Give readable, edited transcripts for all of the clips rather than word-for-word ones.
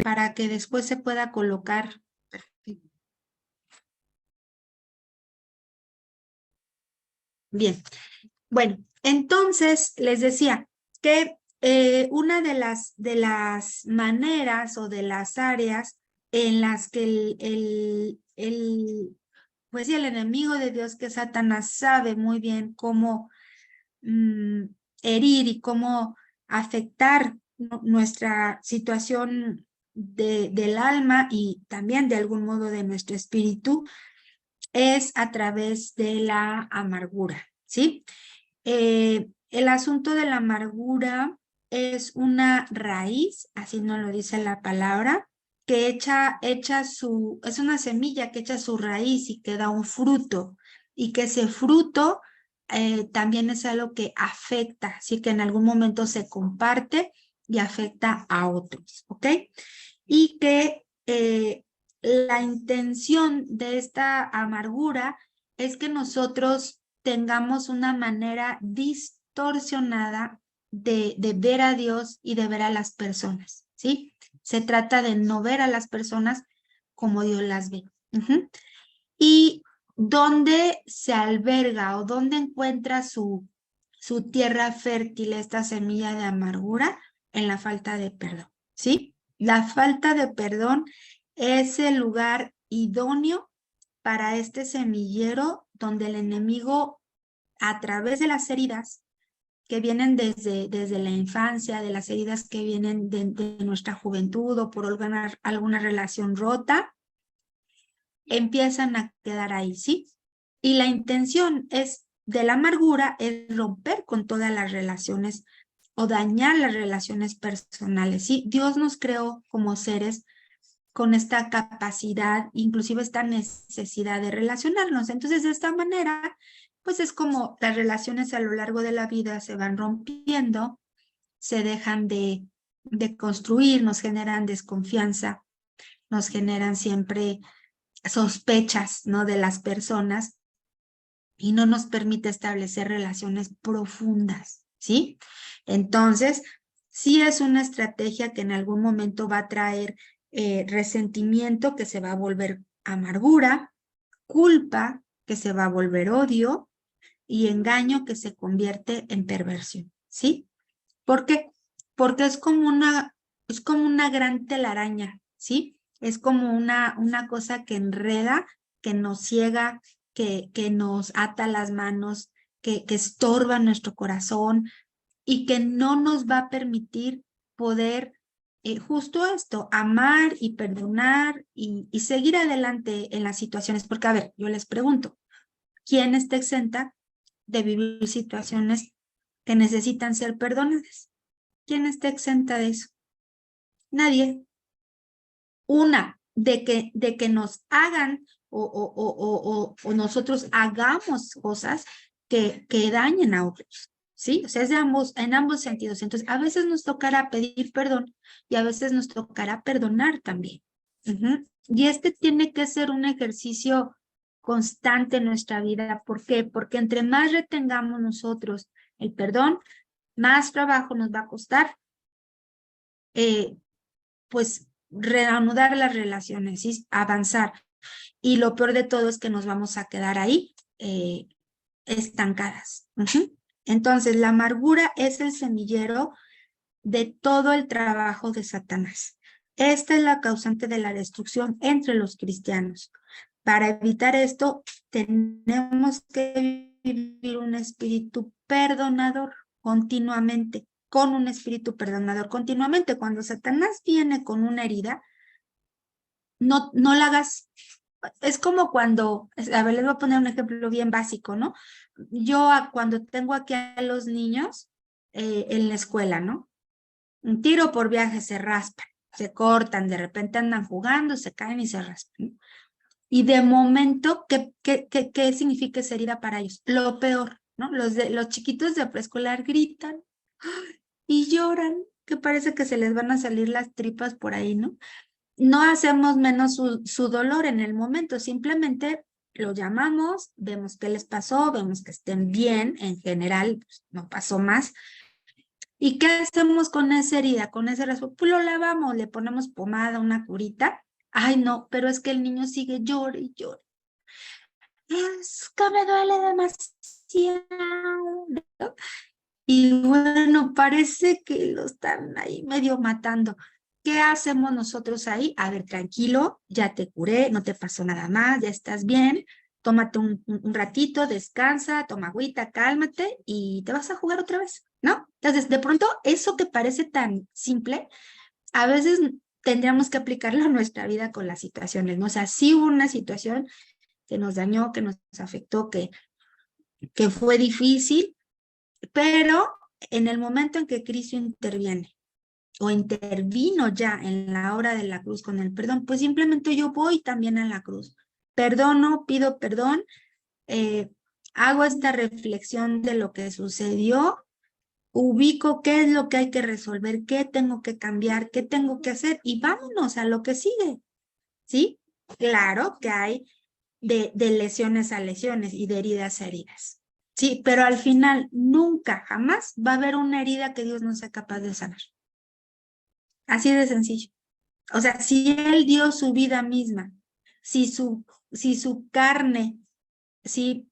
para que después se pueda colocar. Bien, bueno, entonces les decía que una de las maneras o de las áreas en las que pues sí, el enemigo de Dios, que es Satanás, sabe muy bien cómo herir y cómo afectar nuestra situación del alma y también de algún modo de nuestro espíritu, es a través de la amargura, ¿sí? El asunto de la amargura es una raíz, así nos lo dice la palabra, que es una semilla que echa su raíz y que da un fruto, y que ese fruto también es algo que afecta, así que en algún momento se comparte y afecta a otros, ¿ok? Y que la intención de esta amargura es que nosotros tengamos una manera distorsionada de ver a Dios y de ver a las personas, ¿sí? Se trata de no ver a las personas como Dios las ve. Y dónde se alberga o dónde encuentra su tierra fértil esta semilla de amargura, en la falta de perdón, ¿sí? La falta de perdón es el lugar idóneo para este semillero donde el enemigo, a través de las heridas que vienen desde la infancia, de las heridas que vienen de nuestra juventud o por alguna relación rota, empiezan a quedar ahí, ¿sí? Y la intención de la amargura es romper con todas las relaciones o dañar las relaciones personales, ¿sí? Dios nos creó como seres con esta capacidad, inclusive esta necesidad de relacionarnos. Entonces, de esta manera, pues es como las relaciones a lo largo de la vida se van rompiendo, se dejan de construir, nos generan desconfianza, nos generan siempre sospechas, ¿no? De las personas y no nos permite establecer relaciones profundas, ¿sí? Entonces, sí es una estrategia que en algún momento va a traer resentimiento que se va a volver amargura, culpa que se va a volver odio y engaño que se convierte en perversión, ¿sí? ¿Por qué? Porque es como una gran telaraña, ¿sí? Es como una cosa que enreda, que nos ciega, que nos ata las manos, que estorba nuestro corazón y que no nos va a permitir poder justo esto, amar y perdonar y seguir adelante en las situaciones. Porque, a ver, yo les pregunto, ¿quién está exenta de vivir situaciones que necesitan ser perdonadas? ¿Quién está exenta de eso? Nadie. Una, de que nos hagan o nosotros hagamos cosas que dañen a otros, ¿sí? O sea, es en ambos sentidos. Entonces, a veces nos tocará pedir perdón y a veces nos tocará perdonar también. Y este tiene que ser un ejercicio constante en nuestra vida. ¿Por qué? Porque entre más retengamos nosotros el perdón, más trabajo nos va a costar pues reanudar las relaciones, ¿sí? Avanzar. Y lo peor de todo es que nos vamos a quedar ahí estancadas. Entonces, la amargura es el semillero de todo el trabajo de Satanás. Esta es la causante de la destrucción entre los cristianos. Para evitar esto, tenemos que vivir un espíritu perdonador continuamente, con un espíritu perdonador continuamente. Cuando Satanás viene con una herida, no la hagas. Es como cuando, a ver, les voy a poner un ejemplo bien básico, ¿no? Yo cuando tengo aquí a los niños en la escuela, ¿no? Un tiro por viaje, se raspan, se cortan, de repente andan jugando, se caen y se raspan, ¿no? Y de momento, ¿qué significa esa herida para ellos? Lo peor, ¿no? Los chiquitos de preescolar gritan y lloran, que parece que se les van a salir las tripas por ahí, ¿no? No hacemos menos su dolor en el momento, simplemente lo llamamos, vemos qué les pasó, vemos que estén bien, en general, pues, no pasó más, ¿Y qué hacemos con esa herida, con ese raspo? Pues lo lavamos, le ponemos pomada, una curita. Ay, no, pero es que el niño sigue llore y llore. Es que me duele demasiado. Y bueno, parece que lo están ahí medio matando. ¿Qué hacemos nosotros ahí? A ver, tranquilo, ya te curé, no te pasó nada más, ya estás bien. Tómate un ratito, descansa, toma agüita, cálmate y te vas a jugar otra vez, ¿no? Entonces, de pronto, eso que parece tan simple, a veces tendríamos que aplicarlo a nuestra vida con las situaciones, ¿no? O sea, sí hubo una situación que nos dañó, que nos afectó, que fue difícil, pero en el momento en que Cristo interviene o intervino ya en la hora de la cruz con el perdón, pues simplemente yo voy también a la cruz. Perdono, pido perdón, eh, hago esta reflexión de lo que sucedió, ubico qué es lo que hay que resolver, qué tengo que cambiar, qué tengo que hacer y vámonos a lo que sigue, ¿sí? Claro que hay de lesiones a lesiones y de heridas a heridas. Sí, pero al final nunca, jamás va a haber una herida que Dios no sea capaz de sanar. Así de sencillo. O sea, si Él dio su vida misma, si su carne, si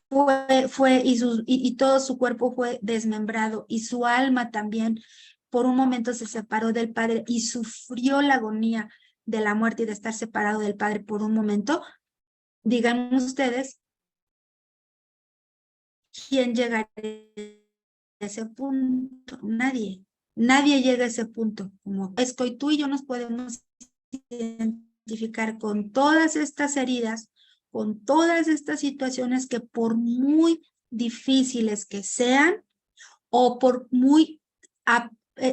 fue y todo su cuerpo fue desmembrado y su alma también por un momento se separó del Padre y sufrió la agonía de la muerte y de estar separado del Padre por un momento, digan ustedes, ¿quién llegaría a ese punto? Nadie. Nadie llega a ese punto. Como estoy tú y yo nos podemos identificar con todas estas heridas, con todas estas situaciones que por muy difíciles que sean o por muy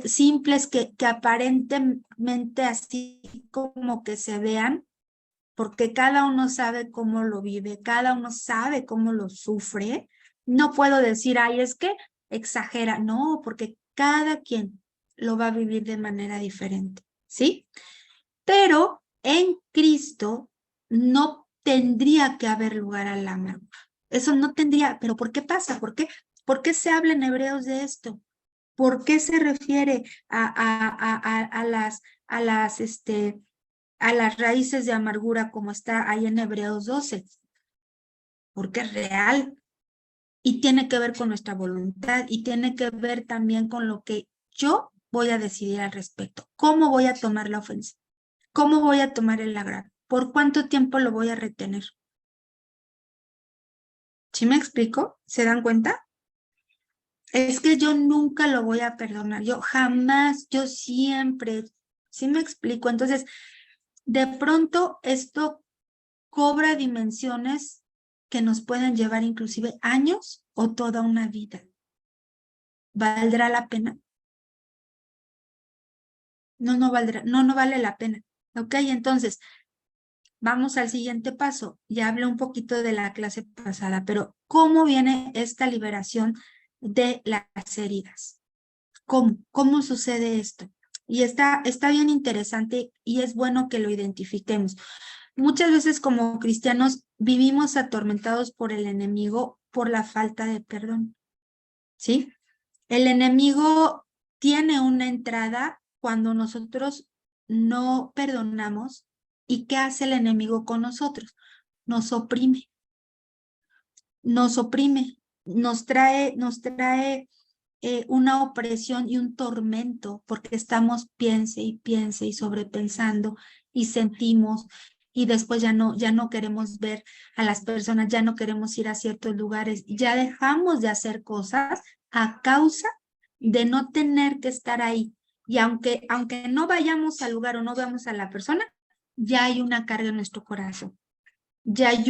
simples que aparentemente así como que se vean, porque cada uno sabe cómo lo vive, cada uno sabe cómo lo sufre. No puedo decir, ay, es que exagera. No, porque cada quien lo va a vivir de manera diferente, ¿sí? Pero en Cristo no tendría que haber lugar a la amargura. Eso no tendría, pero ¿por qué pasa? ¿Por qué se habla en Hebreos de esto? ¿Por qué se refiere a las raíces de amargura como está ahí en Hebreos 12? Porque es real y tiene que ver con nuestra voluntad y tiene que ver también con lo que yo voy a decidir al respecto. ¿Cómo voy a tomar la ofensa? ¿Cómo voy a tomar el agravio? ¿Por cuánto tiempo lo voy a retener? ¿Sí me explico? ¿Se dan cuenta? Es que yo nunca lo voy a perdonar, yo jamás, yo siempre, ¿sí me explico? Entonces, de pronto esto cobra dimensiones que nos pueden llevar inclusive años o toda una vida. ¿Valdrá la pena? No, no valdrá, no, no vale la pena. Ok, entonces, vamos al siguiente paso. Ya hablé un poquito de la clase pasada, pero ¿cómo viene esta liberación de las heridas? ¿Cómo sucede esto? Y está bien interesante y es bueno que lo identifiquemos. Muchas veces como cristianos vivimos atormentados por el enemigo por la falta de perdón, ¿sí? El enemigo tiene una entrada cuando nosotros no perdonamos. ¿Y qué hace el enemigo con nosotros? Nos oprime, nos oprime, nos trae una opresión y un tormento porque estamos piense y piense y sobrepensando y sentimos y después ya no queremos ver a las personas, ya no queremos ir a ciertos lugares, ya dejamos de hacer cosas a causa de no tener que estar ahí. Y aunque no vayamos al lugar o no veamos a la persona, ya hay una carga en nuestro corazón, ya hay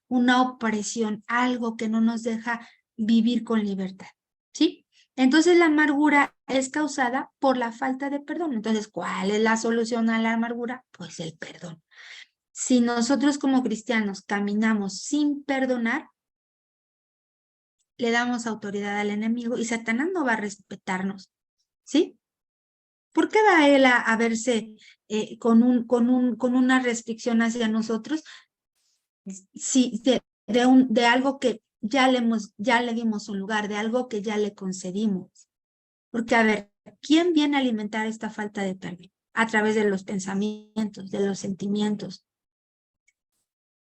una opresión, algo que no nos deja vivir con libertad, ¿sí? Entonces la amargura es causada por la falta de perdón. Entonces, ¿cuál es la solución a la amargura? Pues el perdón. Si nosotros como cristianos caminamos sin perdonar, le damos autoridad al enemigo y Satanás no va a respetarnos, ¿sí? ¿Por qué va él a verse con una restricción hacia nosotros si de algo que ya le dimos un lugar, de algo que ya le concedimos? Porque, a ver, ¿quién viene a alimentar esta falta de perdón? A través de los pensamientos, de los sentimientos.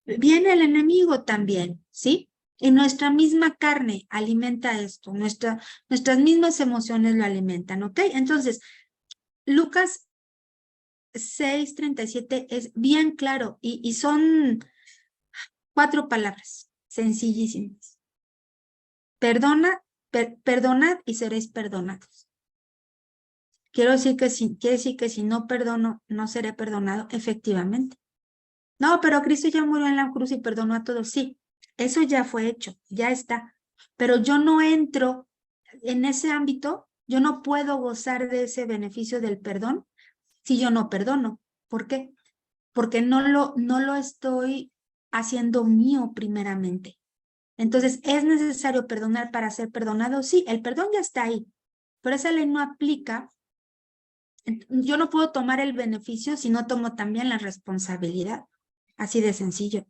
Viene el enemigo también, ¿sí? Y nuestra misma carne alimenta esto, nuestras mismas emociones lo alimentan, ¿ok? Entonces, Lucas 6:37 es bien claro y son 4 palabras sencillísimas. Perdonad y seréis perdonados. Quiere decir que si no perdono, no seré perdonado, efectivamente. No, pero Cristo ya murió en la cruz y perdonó a todos. Sí, eso ya fue hecho, ya está. Pero yo no entro en ese ámbito, yo no puedo gozar de ese beneficio del perdón si yo no perdono. ¿Por qué? Porque no lo estoy haciendo mío primeramente. Entonces, ¿es necesario perdonar para ser perdonado? Sí, el perdón ya está ahí, pero esa ley no aplica. Yo no puedo tomar el beneficio si no tomo también la responsabilidad. Así de sencillo.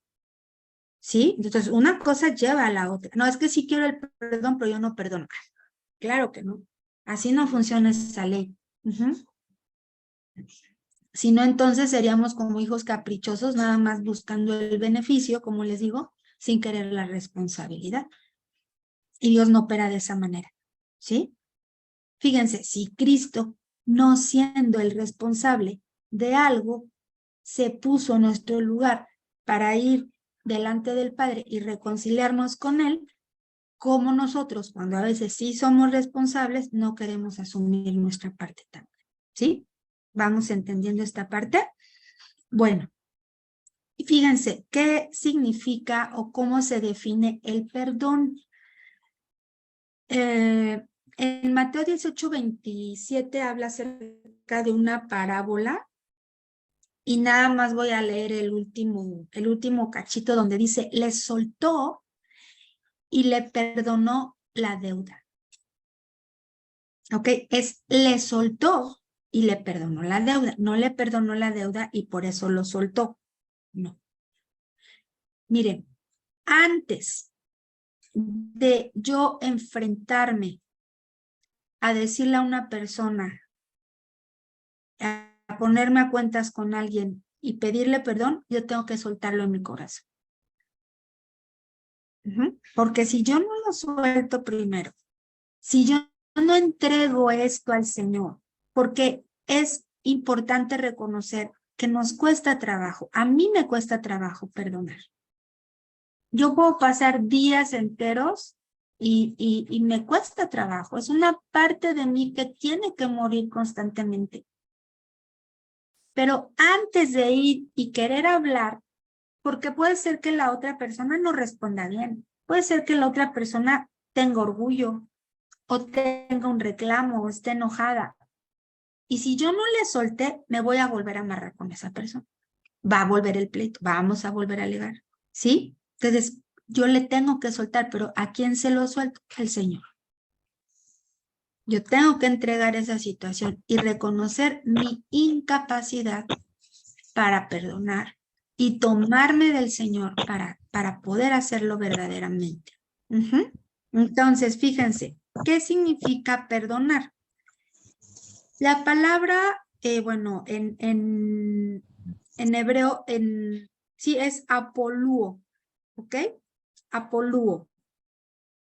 ¿Sí? Entonces, una cosa lleva a la otra. No, es que sí quiero el perdón, pero yo no perdono. Claro que no. Así no funciona esa ley. Si no, entonces seríamos como hijos caprichosos, nada más buscando el beneficio, como les digo, sin querer la responsabilidad. Y Dios no opera de esa manera. ¿Sí? Fíjense, si Cristo, no siendo el responsable de algo, se puso en nuestro lugar para ir delante del Padre y reconciliarnos con Él, como nosotros, cuando a veces sí somos responsables, no queremos asumir nuestra parte también. ¿Sí? ¿Vamos entendiendo esta parte? Bueno, y fíjense, ¿qué significa o cómo se define el perdón? En Mateo 18:27 habla acerca de una parábola y nada más voy a leer el último cachito donde dice, le soltó y le perdonó la deuda. ¿Ok? Le soltó y le perdonó la deuda. No le perdonó la deuda y por eso lo soltó. No. Miren, antes de yo enfrentarme a decirle a una persona, a ponerme a cuentas con alguien y pedirle perdón, yo tengo que soltarlo en mi corazón. Porque si yo no lo suelto primero, si yo no entrego esto al Señor, porque es importante reconocer que nos cuesta trabajo, a mí me cuesta trabajo perdonar. Yo puedo pasar días enteros y me cuesta trabajo, es una parte de mí que tiene que morir constantemente. Pero antes de ir y querer hablar, porque puede ser que la otra persona no responda bien, puede ser que la otra persona tenga orgullo o tenga un reclamo o esté enojada. Y si yo no le solté, me voy a volver a amarrar con esa persona. Va a volver el pleito, vamos a volver a alegar, ¿sí? Entonces, yo le tengo que soltar, pero ¿a quién se lo suelto? Al Señor. Yo tengo que entregar esa situación y reconocer mi incapacidad para perdonar y tomarme del Señor para poder hacerlo verdaderamente. Entonces, fíjense, ¿qué significa perdonar? La palabra, bueno, en hebreo, sí es apolúo, ¿ok? Apolúo.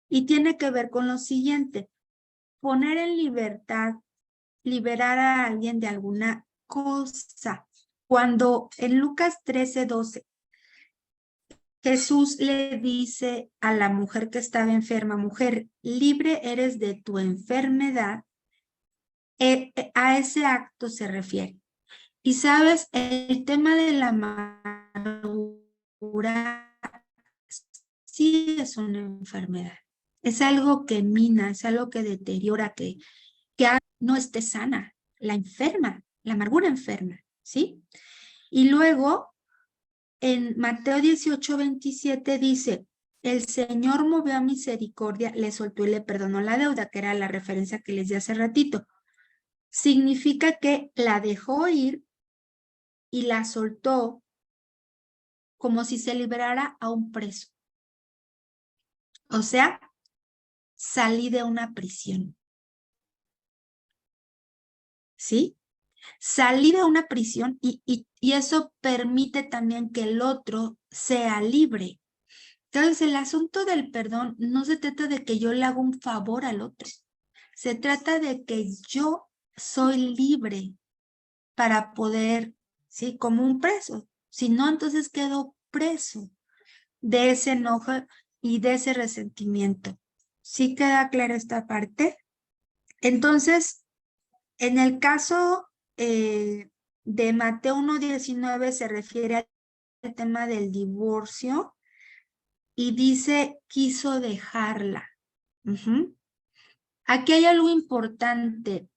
Y tiene que ver con lo siguiente, poner en libertad, liberar a alguien de alguna cosa. Cuando en Lucas 13:12, Jesús le dice a la mujer que estaba enferma, mujer, libre eres de tu enfermedad, a ese acto se refiere. Y sabes, el tema de la amargura sí es una enfermedad. Es algo que mina, es algo que deteriora, que no esté sana, la enferma, la amargura enferma, ¿sí? Y luego, en Mateo 18:27 dice, el Señor movió a misericordia, le soltó y le perdonó la deuda, que era la referencia que les di hace ratito. Significa que la dejó ir y la soltó como si se liberara a un preso. O sea, salí de una prisión. ¿sí? Salir de una prisión y eso permite también que el otro sea libre. Entonces, el asunto del perdón no se trata de que yo le haga un favor al otro. Se trata de que yo soy libre para poder, ¿sí? Como un preso. Si no, entonces quedo preso de ese enojo y de ese resentimiento. ¿Sí queda clara esta parte? Entonces, en el caso de Mateo 1:19 se refiere al tema del divorcio y dice, quiso dejarla. Aquí hay algo importante.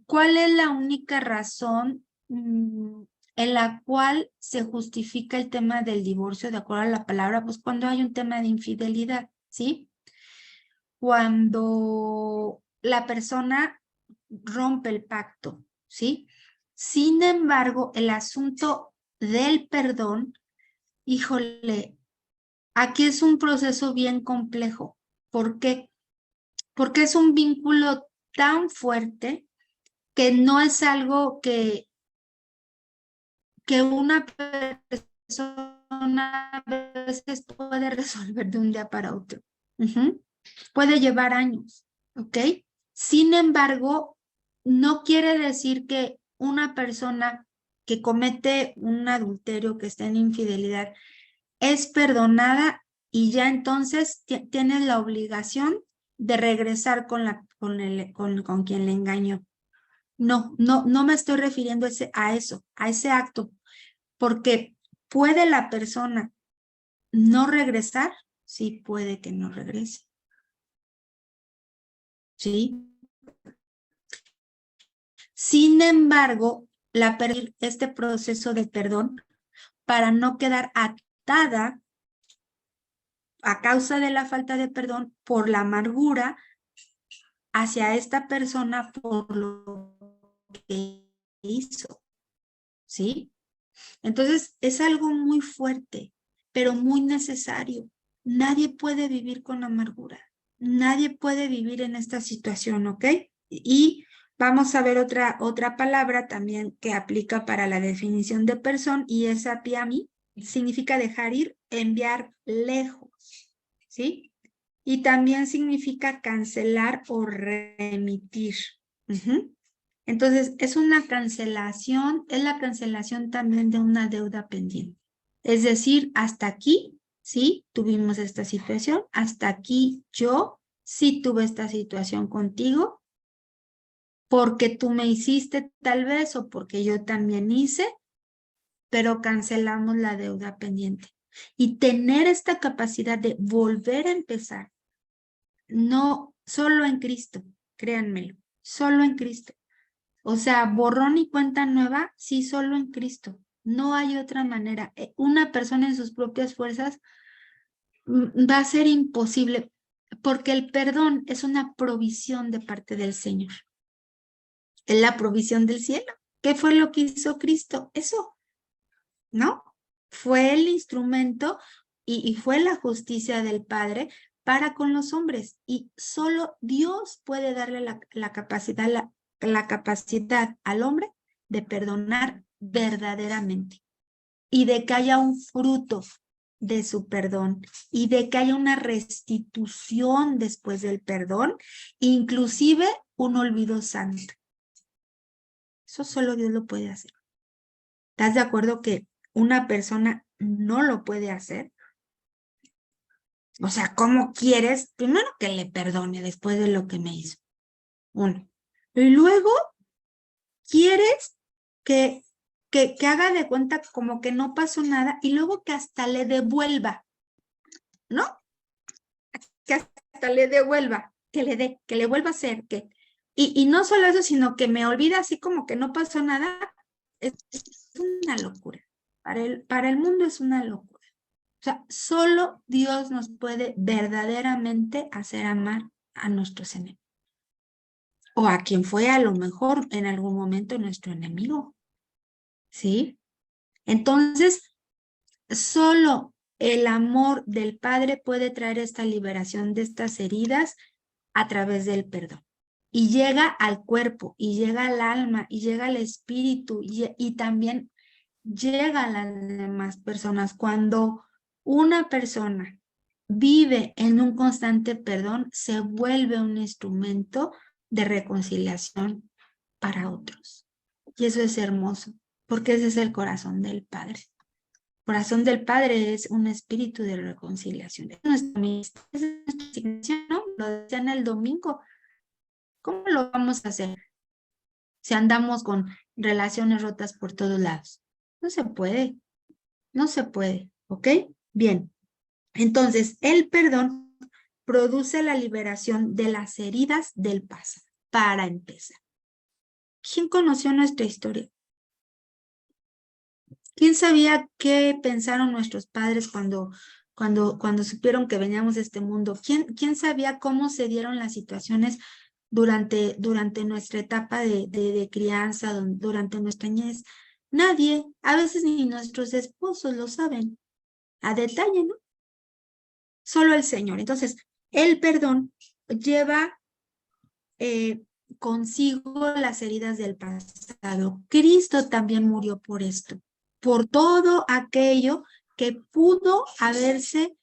¿Cuál es la única razón en la cual se justifica el tema del divorcio de acuerdo a la palabra? Pues cuando hay un tema de infidelidad, ¿sí? Cuando la persona rompe el pacto, ¿sí? Sin embargo, el asunto del perdón, híjole, aquí es un proceso bien complejo. ¿Por qué? Porque es un vínculo tan fuerte que no es algo que una persona a veces puede resolver de un día para otro. Puede llevar años, ¿ok? Sin embargo, no quiere decir que una persona que comete un adulterio, que está en infidelidad, es perdonada y ya entonces tienes la obligación de regresar con quien le engañó. No me estoy refiriendo a eso, a ese acto, porque puede la persona no regresar, sí puede que no regrese, ¿sí? Sin embargo, este proceso de perdón para no quedar atada a causa de la falta de perdón por la amargura hacia esta persona por lo que hizo, ¿sí? Entonces, es algo muy fuerte, pero muy necesario. Nadie puede vivir con amargura. Nadie puede vivir en esta situación, ¿ok? Y vamos a ver otra palabra también que aplica para la definición de persona y es apiami. Significa dejar ir, enviar lejos, ¿sí? Y también significa cancelar o remitir. Entonces, es una cancelación, es la cancelación también de una deuda pendiente. Es decir, hasta aquí, sí, tuvimos esta situación, hasta aquí yo sí tuve esta situación contigo, porque tú me hiciste tal vez o porque yo también hice, pero cancelamos la deuda pendiente. Y tener esta capacidad de volver a empezar, no solo en Cristo, créanmelo, solo en Cristo. O sea, borrón y cuenta nueva, sí, solo en Cristo. No hay otra manera. Una persona en sus propias fuerzas va a ser imposible, porque el perdón es una provisión de parte del Señor. Es la provisión del cielo. ¿Qué fue lo que hizo Cristo? Eso, ¿no? Fue el instrumento y fue la justicia del Padre para con los hombres. Y solo Dios puede darle la capacidad al hombre de perdonar verdaderamente y de que haya un fruto de su perdón y de que haya una restitución después del perdón, inclusive un olvido santo. Eso solo Dios lo puede hacer. ¿Estás de acuerdo que una persona no lo puede hacer? O sea, ¿cómo quieres? Primero que le perdone después de lo que me hizo. Uno. Y luego quieres que haga de cuenta como que no pasó nada y luego que hasta le devuelva, ¿no? Que hasta le devuelva, que le dé, que le vuelva a hacer, y no solo eso, sino que me olvida así como que no pasó nada. Es una locura. Para el mundo es una locura. O sea, solo Dios nos puede verdaderamente hacer amar a nuestros enemigos. O a quien fue a lo mejor en algún momento nuestro enemigo. ¿Sí? Entonces, solo el amor del Padre puede traer esta liberación de estas heridas a través del perdón. y llega al cuerpo, y llega al alma, y llega al espíritu, y también llega a las demás personas. Cuando una persona vive en un constante perdón, se vuelve un instrumento de reconciliación para otros. Y eso es hermoso, porque ese es el corazón del Padre. El corazón del Padre es un espíritu de reconciliación. Es nuestra asignación, ¿no? Lo decían el domingo. ¿Cómo lo vamos a hacer si andamos con relaciones rotas por todos lados? No se puede, no se puede, ¿ok? Bien, entonces el perdón produce la liberación de las heridas del pasado, para empezar. ¿Quién conoció nuestra historia? ¿Quién sabía qué pensaron nuestros padres cuando supieron que veníamos de este mundo? ¿Quién sabía cómo se dieron las situaciones durante nuestra etapa de crianza, durante nuestra niñez? Nadie, a veces ni nuestros esposos lo saben, a detalle, ¿no? Solo el Señor. Entonces, el perdón lleva consigo las heridas del pasado. Cristo también murió por esto, por todo aquello que pudo haberse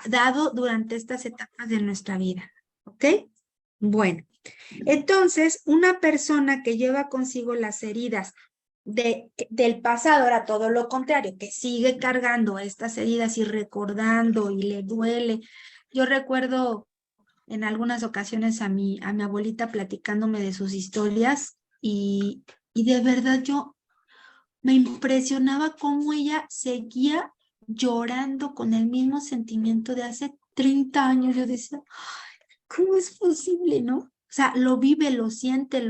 dado durante estas etapas de nuestra vida. ¿Ok? Bueno, entonces una persona que lleva consigo las heridas del pasado, era todo lo contrario, que sigue cargando estas heridas y recordando y le duele. Yo recuerdo en algunas ocasiones a mi abuelita platicándome de sus historias y de verdad yo me impresionaba cómo ella seguía llorando con el mismo sentimiento de hace 30 años. Yo decía, ¿cómo es posible, no? O sea, lo vive, lo siente,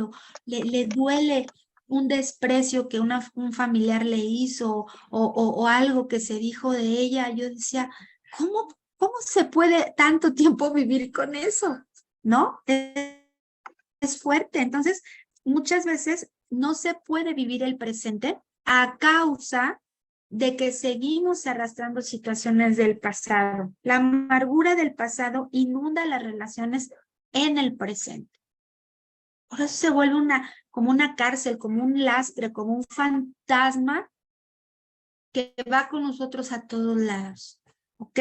le duele un desprecio que un familiar le hizo o algo que se dijo de ella. Yo decía, ¿cómo se puede tanto tiempo vivir con eso? ¿No? Es fuerte. Entonces, muchas veces no se puede vivir el presente a causa de que seguimos arrastrando situaciones del pasado. La amargura del pasado inunda las relaciones en el presente. Por eso se vuelve como una cárcel, como un lastre, como un fantasma que va con nosotros a todos lados. ¿Ok?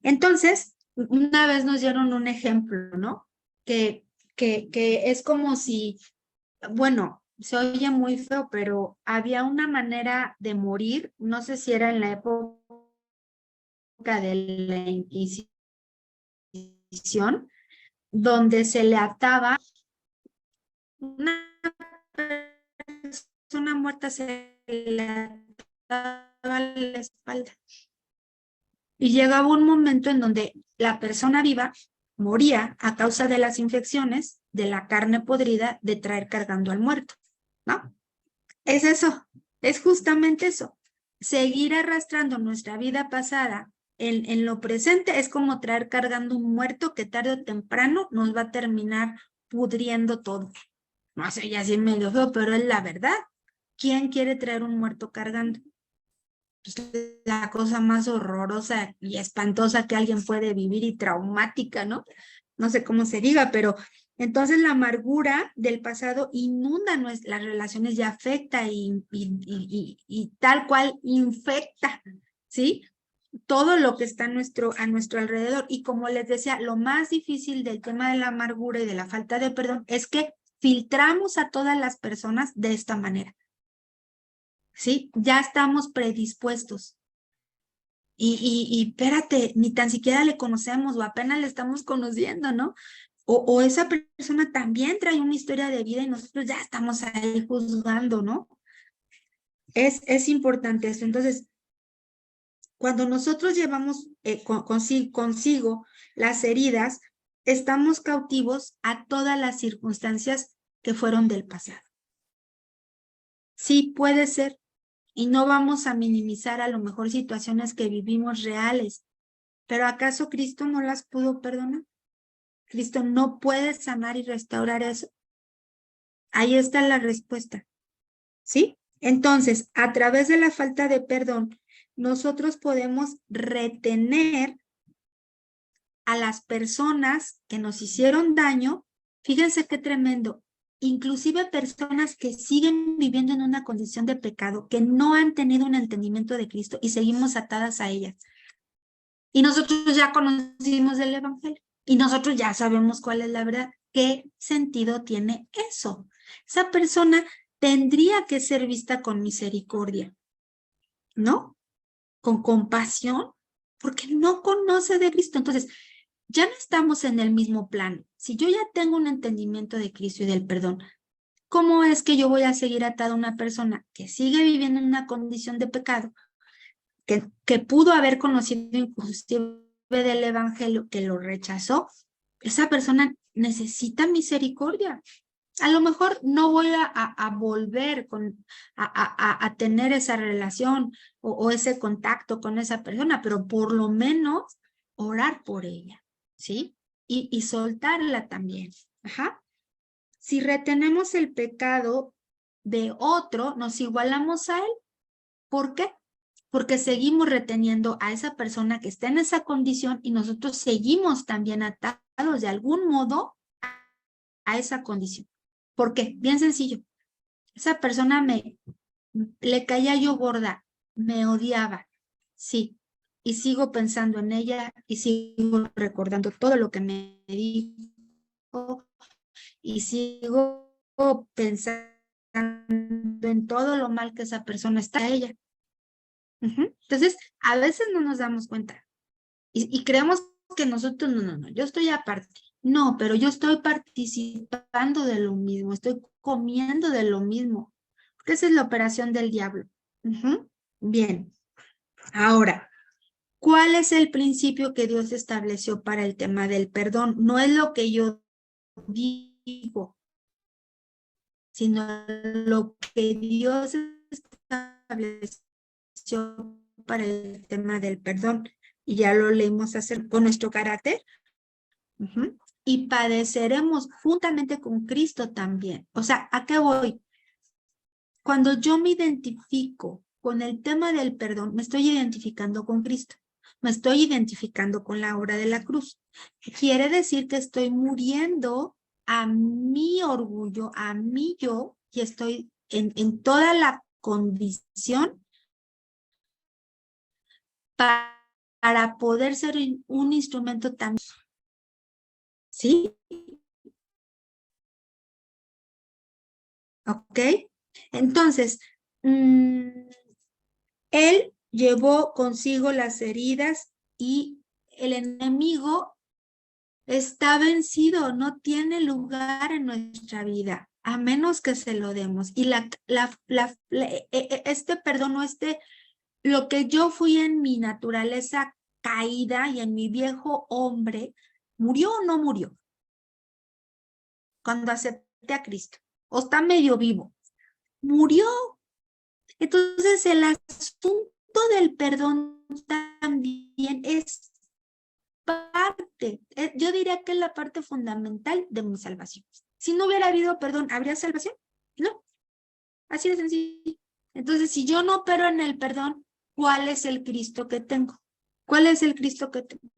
Entonces, una vez nos dieron un ejemplo, ¿no? Que es como si, bueno, se oye muy feo, pero había una manera de morir, no sé si era en la época de la Inquisición, donde se le ataba una persona muerta, se le ataba la espalda. Y llegaba un momento en donde la persona viva moría a causa de las infecciones de la carne podrida de traer cargando al muerto, ¿no? Es eso, es justamente eso. Seguir arrastrando nuestra vida pasada en lo presente es como traer cargando un muerto que tarde o temprano nos va a terminar pudriendo todo. No sé, ya sí medio feo, pero es la verdad. ¿Quién quiere traer un muerto cargando? Pues la cosa más horrorosa y espantosa que alguien puede vivir y traumática, ¿no? No sé cómo se diga, pero entonces la amargura del pasado inunda las relaciones y afecta y tal cual infecta, ¿sí? Todo lo que está a nuestro alrededor. Y como les decía, lo más difícil del tema de la amargura y de la falta de perdón es que filtramos a todas las personas de esta manera. ¿Sí? Ya estamos predispuestos. Y espérate, ni tan siquiera le conocemos o apenas le estamos conociendo, ¿no? O esa persona también trae una historia de vida y nosotros ya estamos ahí juzgando, ¿no? Es importante esto. Entonces, cuando nosotros llevamos consigo las heridas, estamos cautivos a todas las circunstancias que fueron del pasado. Sí, puede ser. Y no vamos a minimizar a lo mejor situaciones que vivimos reales, pero ¿acaso Cristo no las pudo perdonar? ¿Cristo no puede sanar y restaurar eso? Ahí está la respuesta, ¿sí? Entonces, a través de la falta de perdón, nosotros podemos retener a las personas que nos hicieron daño Fíjense qué tremendo. Inclusive personas que siguen viviendo en una condición de pecado, que no han tenido un entendimiento de Cristo y seguimos atadas a ellas. Y nosotros ya conocimos el Evangelio y nosotros ya sabemos cuál es la verdad. ¿Qué sentido tiene eso? Esa persona tendría que ser vista con misericordia, ¿no? Con compasión, porque no conoce de Cristo. Entonces, ya no estamos en el mismo plano. Si yo ya tengo un entendimiento de Cristo y del perdón, ¿cómo es que yo voy a seguir atada a una persona que sigue viviendo en una condición de pecado, que pudo haber conocido inclusive del Evangelio, que lo rechazó? Esa persona necesita misericordia. A lo mejor no voy a volver a tener esa relación o ese contacto con esa persona, pero por lo menos orar por ella, ¿sí? Y soltarla también. Ajá. Si retenemos el pecado de otro, nos igualamos a él. ¿Por qué? Porque seguimos reteniendo a esa persona que está en esa condición y nosotros seguimos también atados de algún modo a esa condición. ¿Por qué? Bien sencillo. Esa persona le caía yo gorda, me odiaba, sí, y sigo pensando en ella y sigo recordando todo lo que me dijo y sigo pensando en todo lo mal que esa persona está a ella. Entonces, a veces no nos damos cuenta y creemos que nosotros, no, yo estoy aparte. No, pero yo estoy participando de lo mismo, estoy comiendo de lo mismo, porque esa es la operación del diablo. Bien, ahora, ¿cuál es el principio que Dios estableció para el tema del perdón? No es lo que yo digo, sino lo que Dios estableció para el tema del perdón. Y ya lo leímos hacer con nuestro carácter. Y padeceremos juntamente con Cristo también. O sea, ¿a qué voy? Cuando yo me identifico con el tema del perdón, me estoy identificando con Cristo. Me estoy identificando con la obra de la cruz. Quiere decir que estoy muriendo a mi orgullo, a mi yo, y estoy en toda la condición para poder ser un instrumento también. ¿Sí? ¿Ok? Entonces, él llevó consigo las heridas y el enemigo está vencido, no tiene lugar en nuestra vida, a menos que se lo demos. Y este perdón, no lo que yo fui en mi naturaleza caída y en mi viejo hombre, ¿murió o no murió? Cuando acepté a Cristo, o está medio vivo, murió. Entonces el asunto del perdón también es parte, yo diría que es la parte fundamental de mi salvación. Si no hubiera habido perdón, ¿habría salvación? No, así de sencillo. Entonces, si yo no opero en el perdón, ¿cuál es el Cristo que tengo? ¿Cuál es el Cristo que tengo?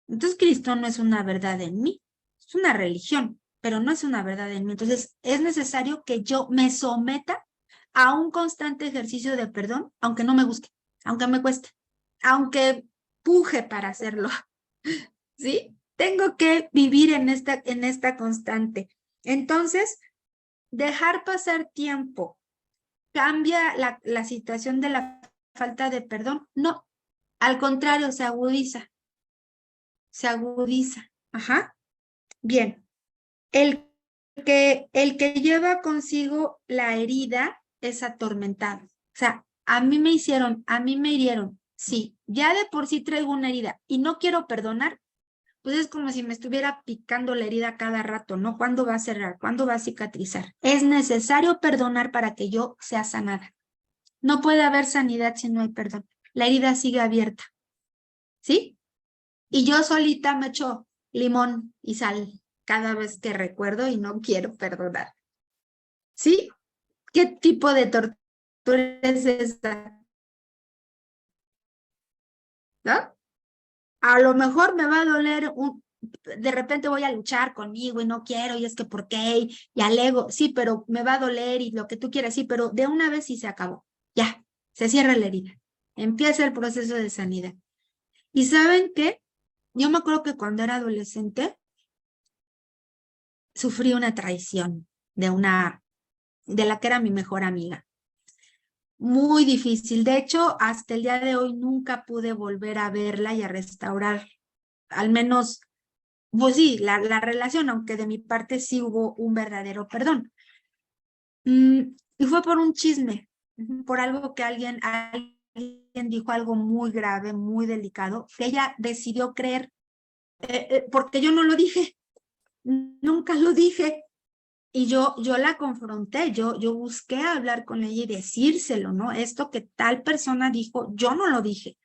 Entonces, Cristo no es una verdad en mí, es una religión, pero no es una verdad en mí. Entonces, es necesario que yo me someta a un constante ejercicio de perdón, aunque no me guste, aunque me cueste, aunque puje para hacerlo. ¿Sí? Tengo que vivir en esta constante. Entonces, dejar pasar tiempo cambia la situación de la falta de perdón. No, al contrario, se agudiza, se agudiza. Ajá. Bien, el que lleva consigo la herida es atormentado. O sea, a mí me hicieron, a mí me hirieron. Sí, ya de por sí traigo una herida y no quiero perdonar, pues es como si me estuviera picando la herida cada rato, ¿no? ¿Cuándo va a cerrar? ¿Cuándo va a cicatrizar? Es necesario perdonar para que yo sea sanada. No puede haber sanidad si no hay perdón. La herida sigue abierta, ¿sí? Y yo solita me echo limón y sal cada vez que recuerdo y no quiero perdonar, ¿sí? ¿Qué tipo de tortura es esta? ¿No? A lo mejor me va a doler de repente voy a luchar conmigo y no quiero, y es que ¿por qué? Y alego, sí, pero me va a doler y lo que tú quieras, sí, pero de una vez sí se acabó. Ya, se cierra la herida. Empieza el proceso de sanidad. ¿Y saben qué? Yo me acuerdo que cuando era adolescente sufrí una traición de la que era mi mejor amiga. Muy difícil. De hecho, hasta el día de hoy nunca pude volver a verla y a restaurar, al menos, pues sí, la relación, aunque de mi parte sí hubo un verdadero perdón. Y fue por un chisme, por algo que alguien dijo, algo muy grave, muy delicado, que ella decidió creer, porque yo no lo dije, nunca lo dije. Y yo la confronté, yo busqué hablar con ella y decírselo, ¿no? Esto que tal persona dijo, yo no lo dije,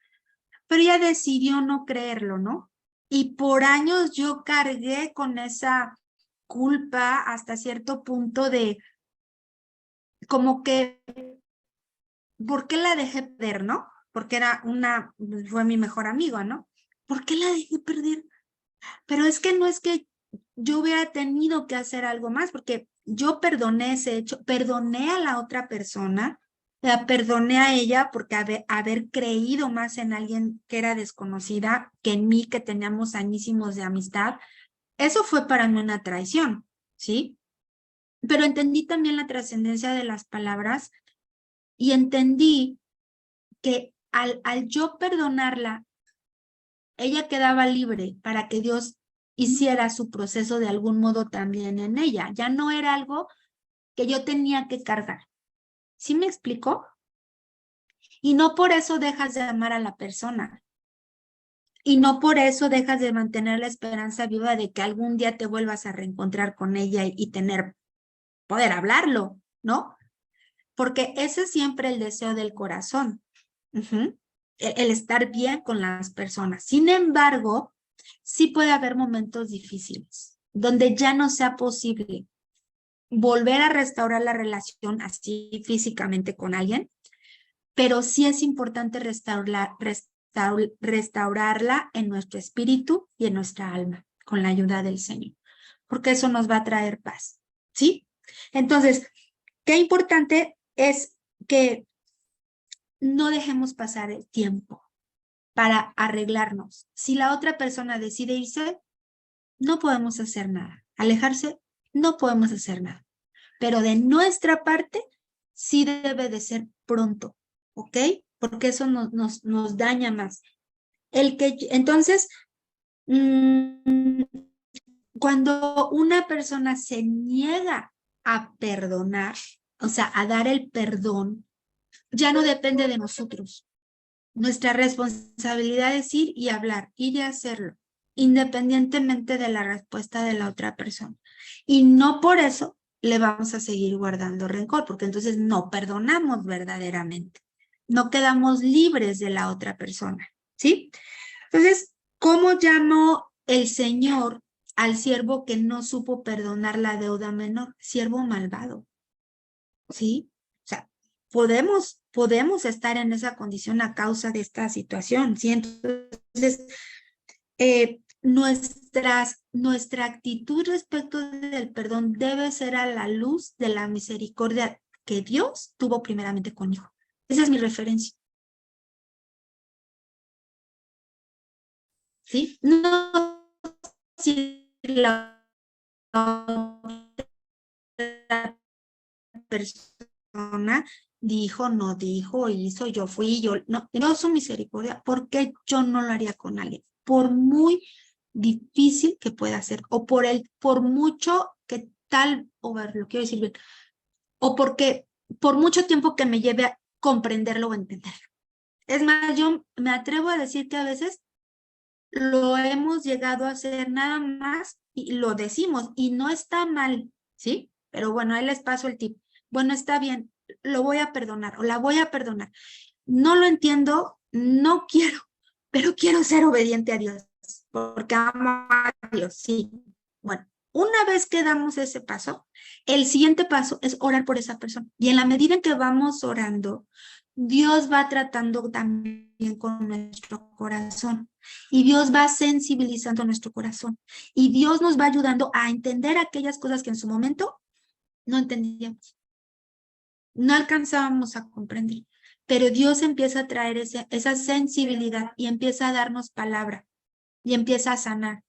pero ella decidió no creerlo, ¿no? Y por años yo cargué con esa culpa hasta cierto punto de como que, ¿por qué la dejé perder, no? Porque fue mi mejor amigo, ¿no? ¿Por qué la dejé perder? Pero es que no es que yo hubiera tenido que hacer algo más, porque yo perdoné ese hecho, perdoné a la otra persona, la perdoné a ella porque haber creído más en alguien que era desconocida que en mí, que teníamos añísimos de amistad, eso fue para mí una traición, ¿sí? Pero entendí también la trascendencia de las palabras y entendí que al yo perdonarla, ella quedaba libre para que Dios hiciera su proceso de algún modo también en ella. Ya no era algo que yo tenía que cargar. ¿Sí me explicó? Y no por eso dejas de amar a la persona. Y no por eso dejas de mantener la esperanza viva de que algún día te vuelvas a reencontrar con ella y poder hablarlo, ¿no? Porque ese es siempre el deseo del corazón. El estar bien con las personas. Sin embargo, sí puede haber momentos difíciles donde ya no sea posible volver a restaurar la relación así físicamente con alguien, pero sí es importante restaurarla en nuestro espíritu y en nuestra alma con la ayuda del Señor, porque eso nos va a traer paz, ¿sí? Entonces, qué importante es que no dejemos pasar el tiempo para arreglarnos. Si la otra persona decide irse, no podemos hacer nada. Alejarse, no podemos hacer nada. Pero de nuestra parte, sí debe de ser pronto, ¿ok? Porque eso nos daña más. Entonces, cuando una persona se niega a perdonar, o sea, a dar el perdón, ya no depende de nosotros. Nuestra responsabilidad es ir y hablar, ir y hacerlo, independientemente de la respuesta de la otra persona. Y no por eso le vamos a seguir guardando rencor, porque entonces no perdonamos verdaderamente. No quedamos libres de la otra persona, ¿sí? Entonces, ¿cómo llamó el Señor al siervo que no supo perdonar la deuda menor? Siervo malvado, ¿sí? O sea, podemos estar en esa condición a causa de esta situación, ¿sí? Entonces, nuestra actitud respecto del perdón debe ser a la luz de la misericordia que Dios tuvo primeramente conmigo. Esa es mi referencia, ¿sí? No si la otra persona dijo, no dijo, hizo, yo fui, no, su misericordia, porque yo no lo haría con alguien, por muy difícil que pueda ser, o por mucho que o ver, lo quiero decir bien, o porque por mucho tiempo que me lleve a comprenderlo o entenderlo. Es más, yo me atrevo a decir que a veces lo hemos llegado a hacer nada más y lo decimos y no está mal, ¿sí? Pero bueno, ahí les paso el tip. Bueno, está bien, lo voy a perdonar o la voy a perdonar. No lo entiendo, no quiero, pero quiero ser obediente a Dios porque amo a Dios, sí. Bueno, una vez que damos ese paso, el siguiente paso es orar por esa persona. Y en la medida en que vamos orando, Dios va tratando también con nuestro corazón. Y Dios va sensibilizando nuestro corazón. Y Dios nos va ayudando a entender aquellas cosas que en su momento no entendíamos. No alcanzábamos a comprender. Pero Dios empieza a traer esa sensibilidad y empieza a darnos palabra. Y empieza a sanar.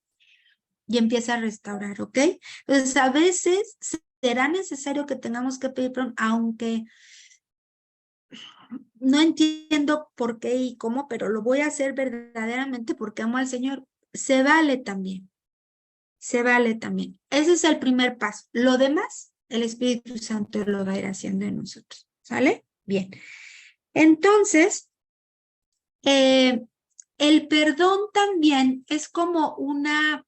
Y empieza a restaurar, ¿ok? Entonces, a veces será necesario que tengamos que pedir perdón, aunque no entiendo por qué y cómo, pero lo voy a hacer verdaderamente porque amo al Señor. Se vale también. Se vale también. Ese es el primer paso. Lo demás, el Espíritu Santo lo va a ir haciendo en nosotros. ¿Sale? Bien. Entonces, el perdón también es como una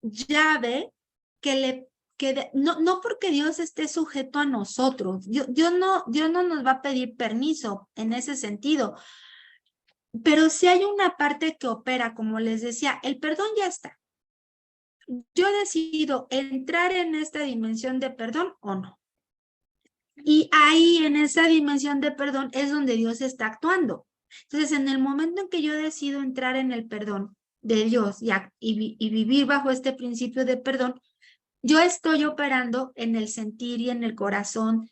llave no porque Dios esté sujeto a nosotros. Dios no nos va a pedir permiso en ese sentido. Pero sí hay una parte que opera, como les decía, el perdón ya está. Yo decido entrar en esta dimensión de perdón o no. Y ahí, en esa dimensión de perdón, es donde Dios está actuando. Entonces, en el momento en que yo decido entrar en el perdón de Dios y vivir bajo este principio de perdón, yo estoy operando en el sentir y en el corazón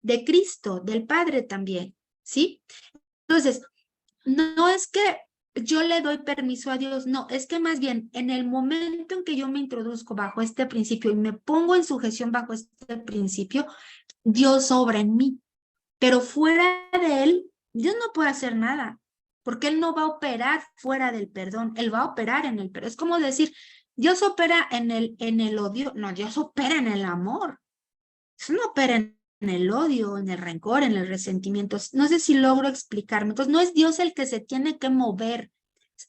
de Cristo, del Padre también, ¿sí? Entonces, no es que yo le doy permiso a Dios, no, es que más bien en el momento en que yo me introduzco bajo este principio y me pongo en sujeción bajo este principio, Dios obra en mí, pero fuera de Él, Dios no puede hacer nada, porque Él no va a operar fuera del perdón, Él va a operar en el perdón. Es como decir, Dios opera en el odio, no, Dios opera en el amor. Dios no opera en el odio, en el rencor, en el resentimiento. No sé si logro explicarme. Entonces, no es Dios el que se tiene que mover,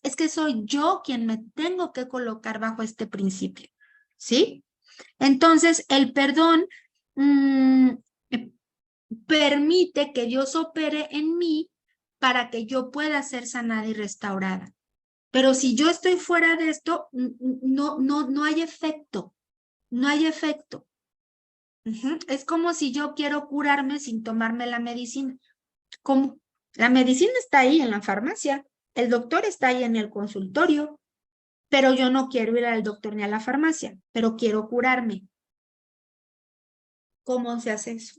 es que soy yo quien me tengo que colocar bajo este principio, ¿sí? Entonces, el perdón permite que Dios opere en mí para que yo pueda ser sanada y restaurada. Pero si yo estoy fuera de esto, no hay efecto, no hay efecto. Es como si yo quiero curarme sin tomarme la medicina. ¿Cómo? La medicina está ahí en la farmacia, el doctor está ahí en el consultorio, pero yo no quiero ir al doctor ni a la farmacia, pero quiero curarme. ¿Cómo se hace eso?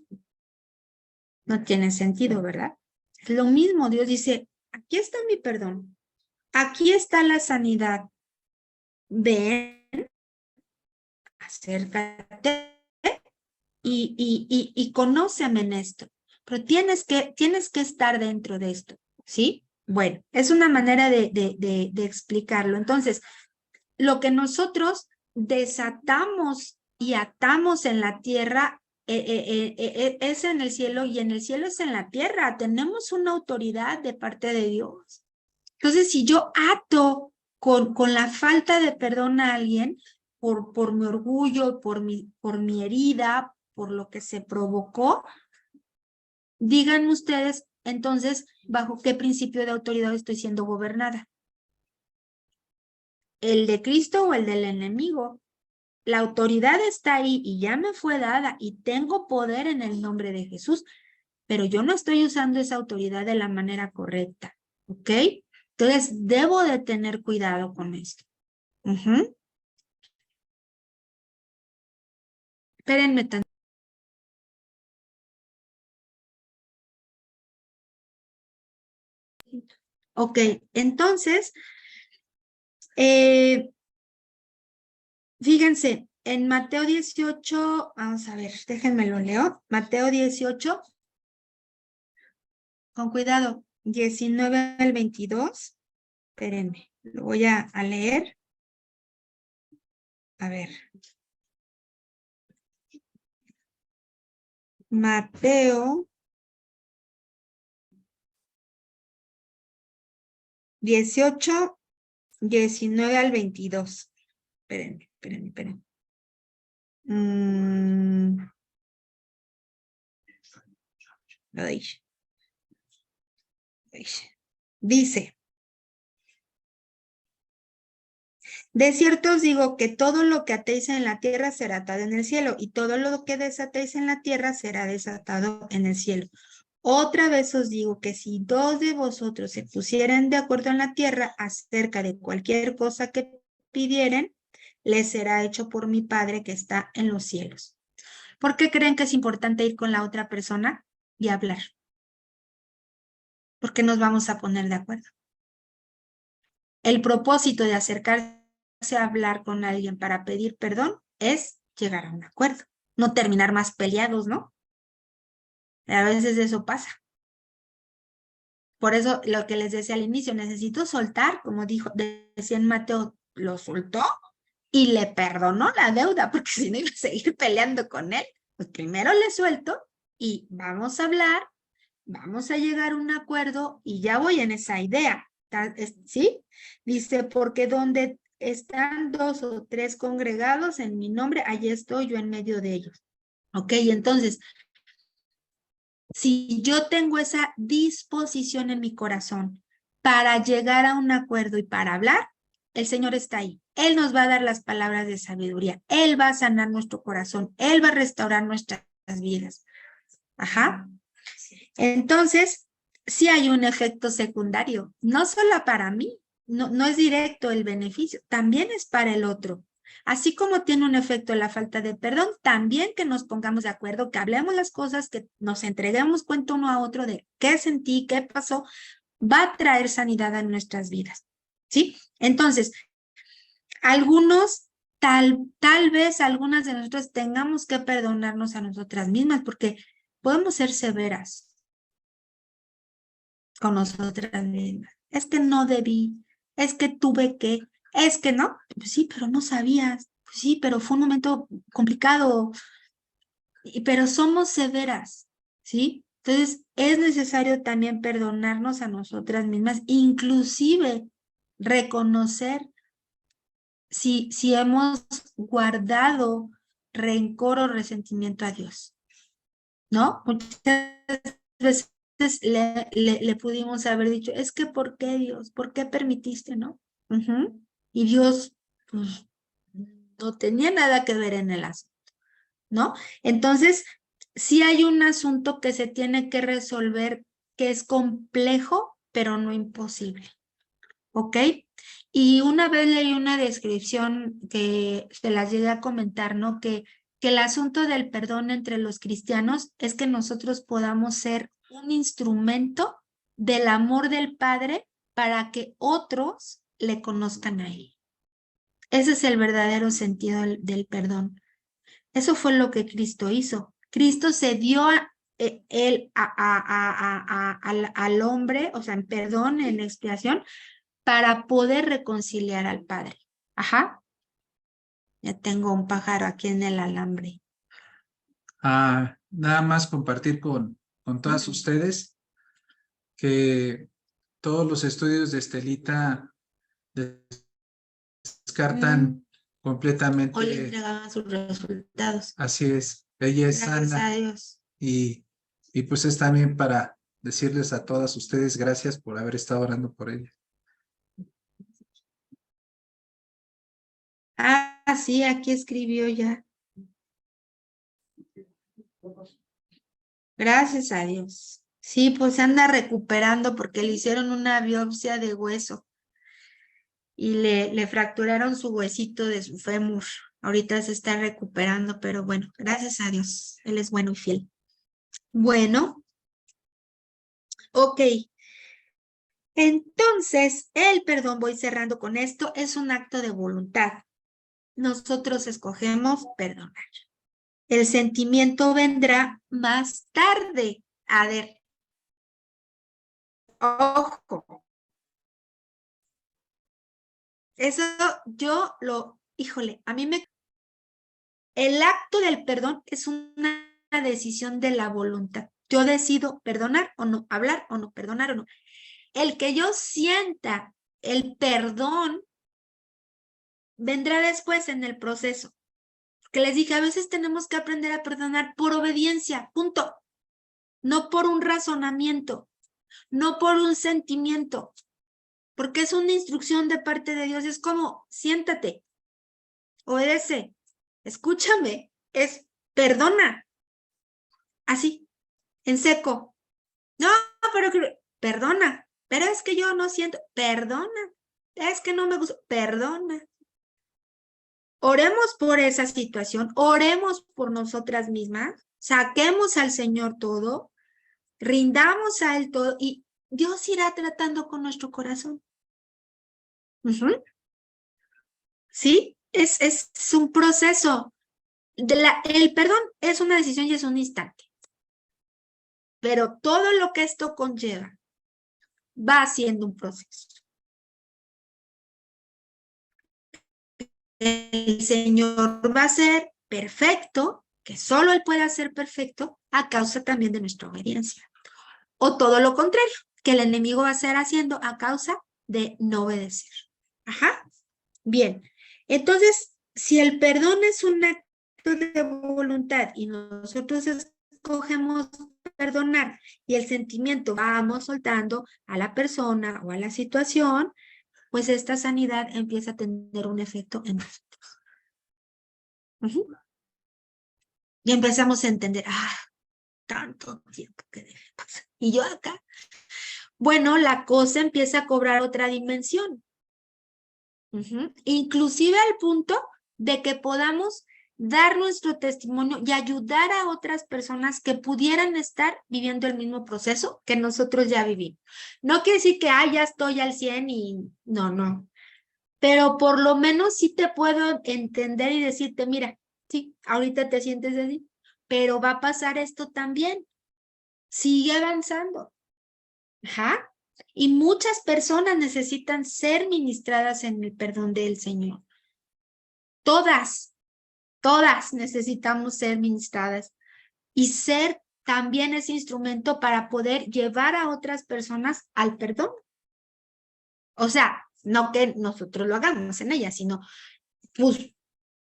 No tiene sentido, ¿verdad? Es lo mismo, Dios dice, aquí está mi perdón, aquí está la sanidad. Ven, acércate y conóceme en esto. Pero tienes que estar dentro de esto, ¿sí? Bueno, es una manera de explicarlo. Entonces, lo que nosotros desatamos y atamos en la tierra es en el cielo y en el cielo es en la tierra. Tenemos una autoridad de parte de Dios. Entonces, si yo ato con la falta de perdón a alguien por mi orgullo, por mi herida, por lo que se provocó, díganme ustedes entonces bajo qué principio de autoridad estoy siendo gobernada. ¿El de Cristo o el del enemigo? La autoridad está ahí y ya me fue dada y tengo poder en el nombre de Jesús, pero yo no estoy usando esa autoridad de la manera correcta, ¿ok? Entonces, debo de tener cuidado con esto. Espérenme tantito. Ok, entonces, fíjense, en Mateo 18, vamos a ver, déjenme lo leo. Mateo 18, con cuidado, 19 al 22. Espérenme, lo voy a leer. A ver. Mateo 18, 19 al 22. Espérenme. Lo dije. Dice, de cierto os digo que todo lo que atéis en la tierra será atado en el cielo, y todo lo que desatéis en la tierra será desatado en el cielo. Otra vez os digo que si dos de vosotros se pusieran de acuerdo en la tierra acerca de cualquier cosa que pidieren, les será hecho por mi Padre que está en los cielos. ¿Por qué creen que es importante ir con la otra persona y hablar? Porque nos vamos a poner de acuerdo. El propósito de acercarse a hablar con alguien para pedir perdón es llegar a un acuerdo, no terminar más peleados, ¿no? A veces eso pasa. Por eso lo que les decía al inicio, necesito soltar, como decía en Mateo, lo soltó y le perdonó la deuda, porque si no iba a seguir peleando con él. Pues primero le suelto y vamos a hablar, vamos a llegar a un acuerdo y ya voy en esa idea, ¿sí? Dice, porque donde están dos o tres congregados en mi nombre, allí estoy yo en medio de ellos. Ok, entonces, si yo tengo esa disposición en mi corazón para llegar a un acuerdo y para hablar, el Señor está ahí. Él nos va a dar las palabras de sabiduría. Él va a sanar nuestro corazón. Él va a restaurar nuestras vidas. Ajá. Entonces, sí hay un efecto secundario, no solo para mí, no es directo el beneficio, también es para el otro. Así como tiene un efecto la falta de perdón, también que nos pongamos de acuerdo, que hablemos las cosas, que nos entreguemos cuenta uno a otro de qué sentí, qué pasó, va a traer sanidad a nuestras vidas. ¿Sí? Entonces, algunos, tal vez algunas de nosotros tengamos que perdonarnos a nosotras mismas porque podemos ser severas con nosotras mismas. Es que no debí, es que tuve que, es que no. Pues sí, pero no sabías. Pues sí, pero fue un momento complicado. Pero somos severas, ¿sí? Entonces, es necesario también perdonarnos a nosotras mismas, inclusive reconocer si hemos guardado rencor o resentimiento a Dios, ¿no? Muchas veces le pudimos haber dicho, es que ¿por qué Dios? ¿Por qué permitiste, no? Y Dios, pues, no tenía nada que ver en el asunto, ¿no? Entonces, sí hay un asunto que se tiene que resolver que es complejo, pero no imposible, ¿ok? Y una vez leí una descripción que se las llegué a comentar, ¿no? Que el asunto del perdón entre los cristianos es que nosotros podamos ser un instrumento del amor del Padre para que otros le conozcan a Él. Ese es el verdadero sentido del perdón. Eso fue lo que Cristo hizo. Cristo se dio al hombre, o sea, en perdón, en expiación, para poder reconciliar al Padre. Ajá. Ya tengo un pájaro aquí en el alambre. Nada más compartir con todas ustedes que todos los estudios de Estelita descartan completamente. Hoy le entregaban sus resultados. Así es, ella es Gracias sana a Dios. y pues es también para decirles a todas ustedes gracias por haber estado orando por ella. Sí, aquí escribió ya. Gracias a Dios. Sí, pues se anda recuperando porque le hicieron una biopsia de hueso y le fracturaron su huesito de su fémur. Ahorita se está recuperando, pero bueno, gracias a Dios. Él es bueno y fiel. Bueno, ok. Entonces, el perdón, voy cerrando con esto, es un acto de voluntad. Nosotros escogemos perdonar. El sentimiento vendrá más tarde. A ver, ojo. Eso híjole, el acto del perdón es una decisión de la voluntad. Yo decido perdonar o no, hablar o no, perdonar o no. El que yo sienta el perdón vendrá después en el proceso. Que les dije, a veces tenemos que aprender a perdonar por obediencia, punto. No por un razonamiento, no por un sentimiento, porque es una instrucción de parte de Dios. Es como, siéntate, obedece, escúchame, es perdona, así, en seco. No, pero perdona, pero es que yo no siento, perdona, es que no me gusta, perdona. Oremos por esa situación, oremos por nosotras mismas, saquemos al Señor todo, rindamos a Él todo y Dios irá tratando con nuestro corazón. ¿Sí? Es un proceso. El perdón es una decisión y es un instante. Pero todo lo que esto conlleva va siendo un proceso. El Señor va a ser perfecto, que solo Él puede ser perfecto, a causa también de nuestra obediencia. O todo lo contrario, que el enemigo va a ser haciendo a causa de no obedecer. Ajá. Bien. Entonces, si el perdón es un acto de voluntad y nosotros escogemos perdonar y el sentimiento vamos soltando a la persona o a la situación, pues esta sanidad empieza a tener un efecto en nosotros. Y empezamos a entender, tanto tiempo que debe pasar. Y yo acá. Bueno, la cosa empieza a cobrar otra dimensión. Inclusive al punto de que podamos dar nuestro testimonio y ayudar a otras personas que pudieran estar viviendo el mismo proceso que nosotros ya vivimos. No quiere decir que, ya estoy al 100 y no. Pero por lo menos sí te puedo entender y decirte, mira, sí, ahorita te sientes así, pero va a pasar esto también. Sigue avanzando. Ajá. Y muchas personas necesitan ser ministradas en el perdón del Señor. Todas necesitamos ser ministradas y ser también ese instrumento para poder llevar a otras personas al perdón. O sea, no que nosotros lo hagamos en ellas, sino pues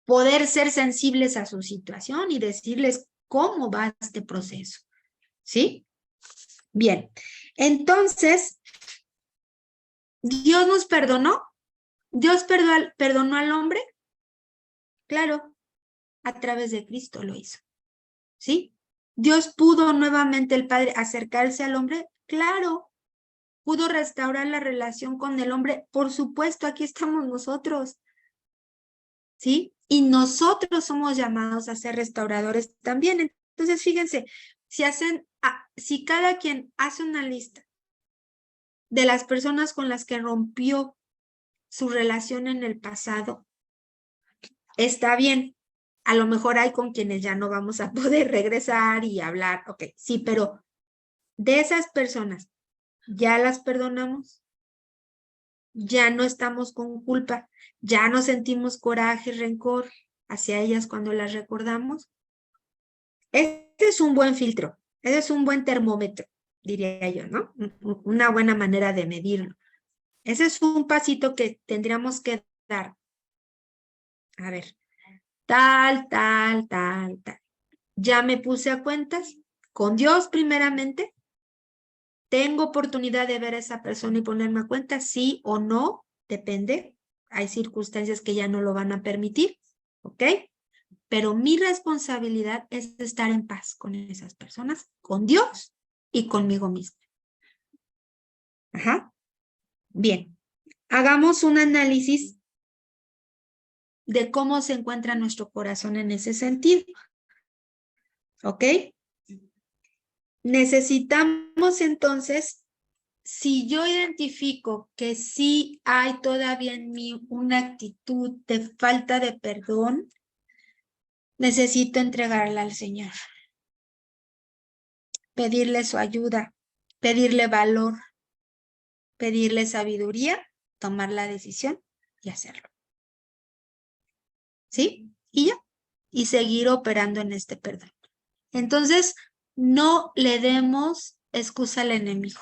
poder ser sensibles a su situación y decirles cómo va este proceso. ¿Sí? Bien. Entonces, ¿Dios nos perdonó? ¿Dios perdonó al hombre? Claro, a través de Cristo lo hizo. ¿Sí? ¿Dios pudo nuevamente el Padre acercarse al hombre? Claro. ¿Pudo restaurar la relación con el hombre? Por supuesto, aquí estamos nosotros. ¿Sí? Y nosotros somos llamados a ser restauradores también. Entonces, fíjense, si cada quien hace una lista de las personas con las que rompió su relación en el pasado, está bien. A lo mejor hay con quienes ya no vamos a poder regresar y hablar. Ok, sí, pero de esas personas, ¿ya las perdonamos? ¿Ya no estamos con culpa? ¿Ya no sentimos coraje, rencor hacia ellas cuando las recordamos? Este es un buen filtro, ese es un buen termómetro, diría yo, ¿no? Una buena manera de medirlo. Ese es un pasito que tendríamos que dar. A ver, tal. Ya me puse a cuentas con Dios primeramente. ¿Tengo oportunidad de ver a esa persona y ponerme a cuenta? Sí o no, depende. Hay circunstancias que ya no lo van a permitir, ¿ok? Pero mi responsabilidad es estar en paz con esas personas, con Dios y conmigo misma. Ajá. Bien. Hagamos un análisis de cómo se encuentra nuestro corazón en ese sentido. ¿Ok? Necesitamos entonces, si yo identifico que sí hay todavía en mí una actitud de falta de perdón, necesito entregarla al Señor, pedirle su ayuda, pedirle valor, pedirle sabiduría, tomar la decisión y hacerlo. ¿Sí? Y ya. Y seguir operando en este perdón. Entonces, no le demos excusa al enemigo.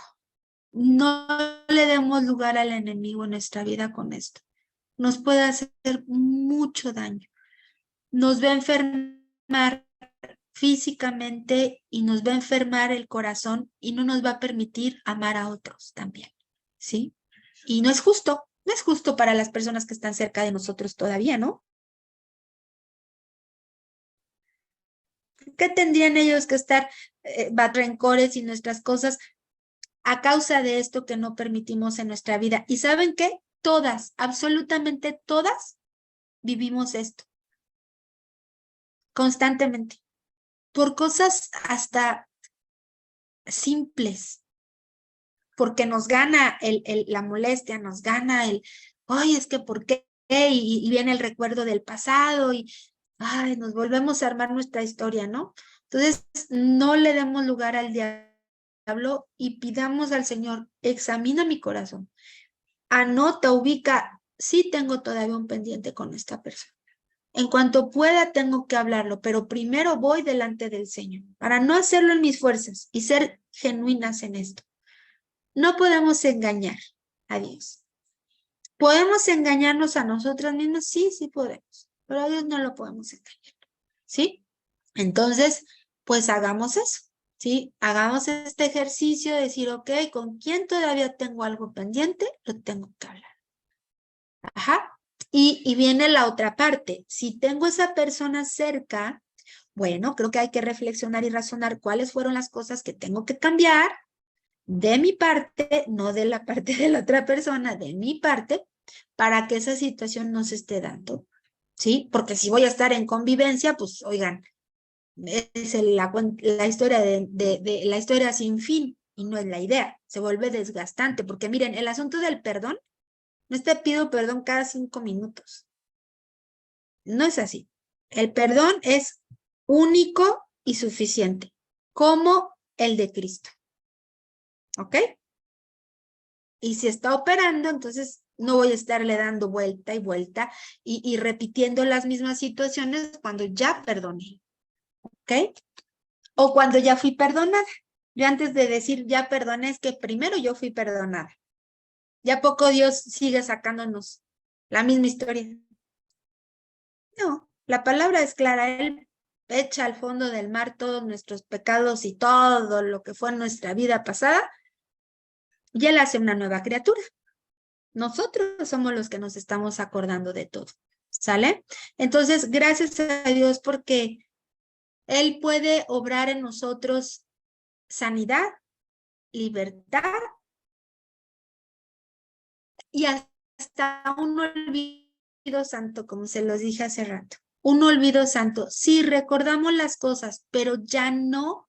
No le demos lugar al enemigo en nuestra vida con esto. Nos puede hacer mucho daño. Nos va a enfermar físicamente y nos va a enfermar el corazón y no nos va a permitir amar a otros también, ¿sí? Y no es justo para las personas que están cerca de nosotros todavía, ¿no? ¿Qué tendrían ellos que estar rencores y nuestras cosas a causa de esto que no permitimos en nuestra vida. ¿Y saben qué? Todas, absolutamente todas, vivimos esto constantemente, por cosas hasta simples, porque nos gana la molestia, nos gana ay, es que ¿por qué? Y viene el recuerdo del pasado y ay, nos volvemos a armar nuestra historia, ¿no? Entonces, no le demos lugar al diablo y pidamos al Señor, examina mi corazón, anota, ubica, sí tengo todavía un pendiente con esta persona. En cuanto pueda, tengo que hablarlo, pero primero voy delante del Señor, para no hacerlo en mis fuerzas y ser genuinas en esto. No podemos engañar a Dios. ¿Podemos engañarnos a nosotras mismas? Sí, sí podemos, pero a Dios no lo podemos engañar, ¿sí? Entonces, pues hagamos eso, ¿sí? Hagamos este ejercicio de decir, ok, ¿con quién todavía tengo algo pendiente? Lo tengo que hablar. Ajá. Y viene la otra parte. Si tengo esa persona cerca, bueno, creo que hay que reflexionar y razonar cuáles fueron las cosas que tengo que cambiar de mi parte, no de la parte de la otra persona, de mi parte, para que esa situación no se esté dando, ¿sí? Porque si voy a estar en convivencia, pues, oigan, es la historia de la historia sin fin y no es la idea, se vuelve desgastante, porque miren, el asunto del perdón, no te pido perdón cada 5 minutos, no es así. El perdón es único y suficiente, como el de Cristo, ¿ok? Y si está operando, entonces no voy a estarle dando vuelta y vuelta y repitiendo las mismas situaciones cuando ya perdoné, ¿ok? O cuando ya fui perdonada. Yo antes de decir ya perdoné, es que primero yo fui perdonada. ¿Ya poco Dios sigue sacándonos la misma historia? No, la palabra es clara. Él echa al fondo del mar todos nuestros pecados y todo lo que fue en nuestra vida pasada y Él hace una nueva criatura. Nosotros somos los que nos estamos acordando de todo, ¿sale? Entonces, gracias a Dios porque Él puede obrar en nosotros sanidad, libertad y hasta un olvido santo, como se los dije hace rato. Un olvido santo. Sí, recordamos las cosas, pero ya no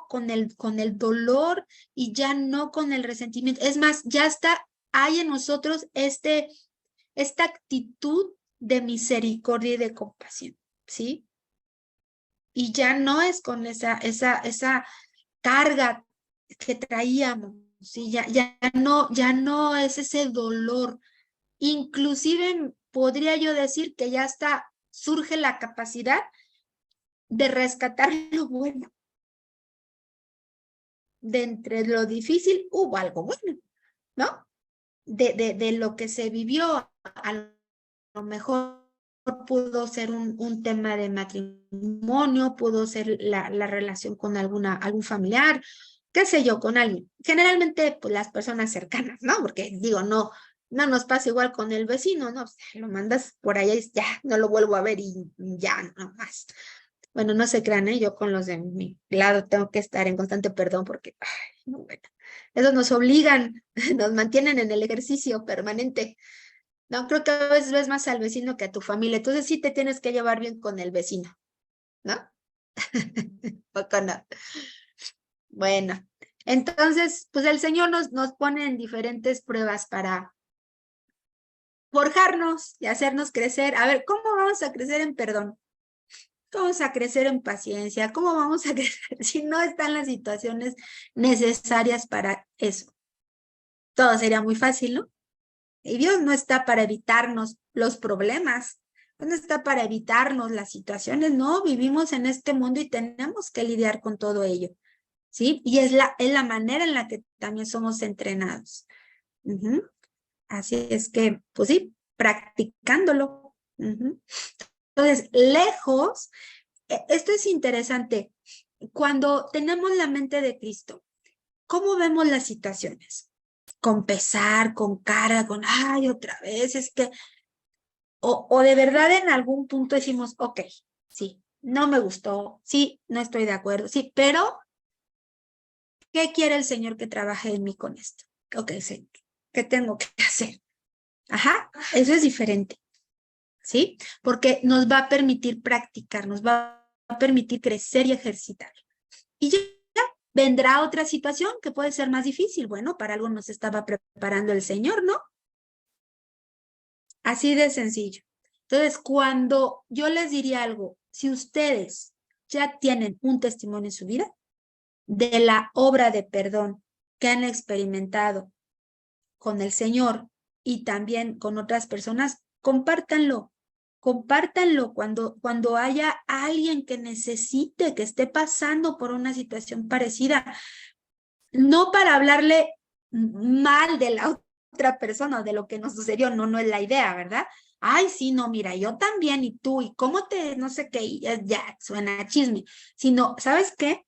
con el dolor y ya no con el resentimiento. Es más, ya hay en nosotros esta actitud de misericordia y de compasión, ¿sí? Y ya no es con esa carga que traíamos, ¿sí? Ya no es ese dolor. Inclusive podría yo decir que ya surge la capacidad de rescatar lo bueno. De entre lo difícil hubo algo bueno, ¿no? De lo que se vivió, a lo mejor pudo ser un tema de matrimonio, pudo ser la relación con algún familiar, qué sé yo, con alguien. Generalmente, pues las personas cercanas, ¿no? Porque digo, no nos pasa igual con el vecino, ¿no? O sea, lo mandas por allá y ya, no lo vuelvo a ver y ya, no más. Bueno, no se crean, ¿eh? Yo con los de mi lado tengo que estar en constante perdón porque, ay, no, bueno, esos nos obligan, nos mantienen en el ejercicio permanente. No, creo que a veces ves más al vecino que a tu familia, entonces sí te tienes que llevar bien con el vecino, ¿no? Poco no. Bueno, entonces, pues el Señor nos pone en diferentes pruebas para forjarnos y hacernos crecer. A ver, ¿cómo vamos a crecer en perdón? ¿Cómo vamos a crecer en paciencia? ¿Cómo vamos a crecer si no están las situaciones necesarias para eso? Todo sería muy fácil, ¿no? Y Dios no está para evitarnos los problemas, no está para evitarnos las situaciones, no, vivimos en este mundo y tenemos que lidiar con todo ello, ¿sí? Y es la manera en la que también somos entrenados. Así es que, pues sí, practicándolo. Entonces, lejos, esto es interesante, cuando tenemos la mente de Cristo, ¿cómo vemos las situaciones? Con pesar, con cara, con, ay, otra vez, es que, o de verdad en algún punto decimos, ok, sí, no me gustó, sí, no estoy de acuerdo, sí, pero ¿qué quiere el Señor que trabaje en mí con esto? Ok, Señor, ¿qué tengo que hacer? Ajá, eso es diferente, ¿sí? Porque nos va a permitir practicar, nos va a permitir crecer y ejercitar. Y ya vendrá otra situación que puede ser más difícil. Bueno, para algo nos estaba preparando el Señor, ¿no? Así de sencillo. Entonces, cuando yo les diría algo, si ustedes ya tienen un testimonio en su vida de la obra de perdón que han experimentado con el Señor y también con otras personas, compártanlo. Compártanlo cuando haya alguien que necesite, que esté pasando por una situación parecida. No para hablarle mal de la otra persona o de lo que nos sucedió, no es la idea, ¿verdad? Ay, sí, no, mira, yo también y tú, y cómo te, no sé qué, y ya suena a chisme, sino, ¿sabes qué?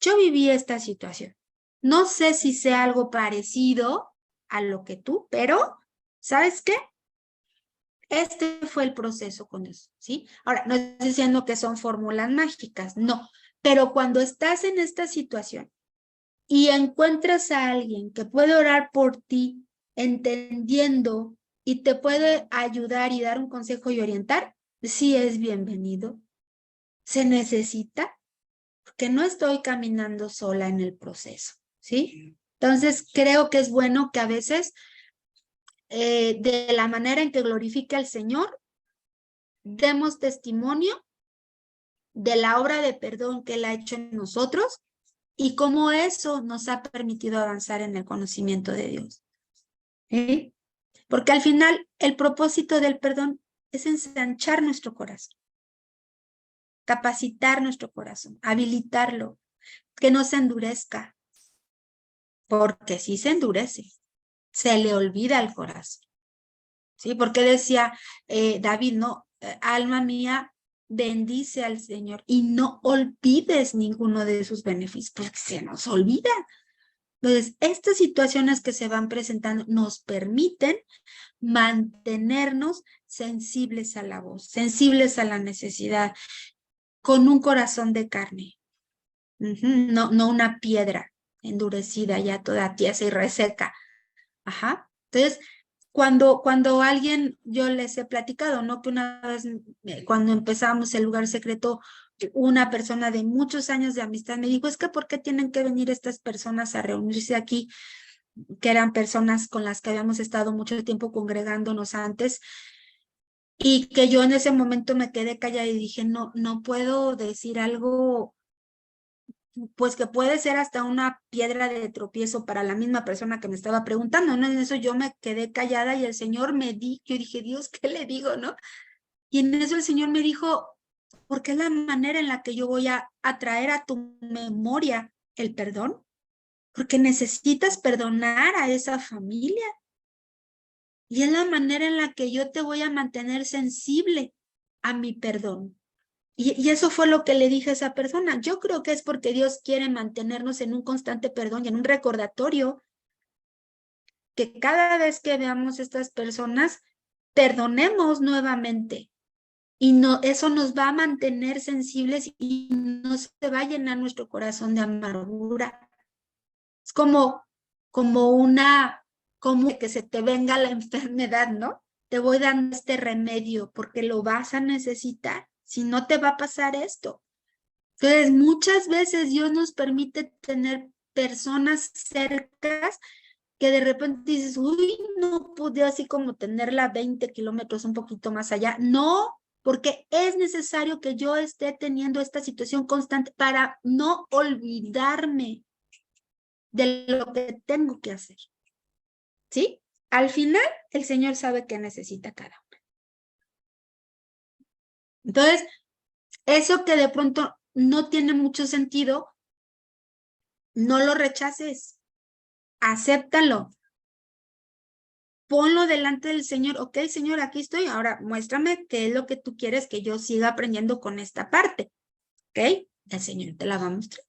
Yo viví esta situación. No sé si sea algo parecido a lo que tú, pero, ¿sabes qué? Este fue el proceso con eso, ¿sí? Ahora, no estoy diciendo que son fórmulas mágicas, no, pero cuando estás en esta situación y encuentras a alguien que puede orar por ti, entendiendo y te puede ayudar y dar un consejo y orientar, sí es bienvenido. Se necesita, porque no estoy caminando sola en el proceso, ¿sí? Entonces, creo que es bueno que a veces, de la manera en que glorifica al Señor, demos testimonio de la obra de perdón que Él ha hecho en nosotros y cómo eso nos ha permitido avanzar en el conocimiento de Dios. ¿Sí? Porque al final el propósito del perdón es ensanchar nuestro corazón, capacitar nuestro corazón, habilitarlo, que no se endurezca, porque si se endurece, se le olvida el corazón. ¿Sí? Porque decía David, no, alma mía, bendice al Señor y no olvides ninguno de sus beneficios, porque se nos olvida. Entonces, estas situaciones que se van presentando nos permiten mantenernos sensibles a la voz, sensibles a la necesidad, con un corazón de carne, no una piedra endurecida, ya toda tiesa y reseca. Ajá. Entonces, cuando alguien, yo les he platicado, ¿no? Que una vez, cuando empezamos el lugar secreto, una persona de muchos años de amistad me dijo, es que ¿por qué tienen que venir estas personas a reunirse aquí? Que eran personas con las que habíamos estado mucho tiempo congregándonos antes, y que yo en ese momento me quedé callada y dije, no puedo decir algo, pues que puede ser hasta una piedra de tropiezo para la misma persona que me estaba preguntando, ¿no? En eso yo me quedé callada y el Señor me dijo, yo dije, Dios, ¿qué le digo, no? Y en eso el Señor me dijo, porque es la manera en la que yo voy a traer a tu memoria el perdón, porque necesitas perdonar a esa familia. Y es la manera en la que yo te voy a mantener sensible a mi perdón. Y eso fue lo que le dije a esa persona. Yo creo que es porque Dios quiere mantenernos en un constante perdón y en un recordatorio que cada vez que veamos estas personas, perdonemos nuevamente. Y no, eso nos va a mantener sensibles y no se va a llenar nuestro corazón de amargura. Es como que se te venga la enfermedad, ¿no? Te voy dando este remedio porque lo vas a necesitar. Si no, te va a pasar esto. Entonces, muchas veces Dios nos permite tener personas cercas que de repente dices, uy, no pude así como tenerla 20 kilómetros un poquito más allá. No, porque es necesario que yo esté teniendo esta situación constante para no olvidarme de lo que tengo que hacer. ¿Sí? Al final, el Señor sabe que necesita cada uno. Entonces, eso que de pronto no tiene mucho sentido, no lo rechaces, acéptalo, ponlo delante del Señor. Ok, Señor, aquí estoy, ahora muéstrame qué es lo que tú quieres que yo siga aprendiendo con esta parte. Ok, el Señor te la va a mostrar.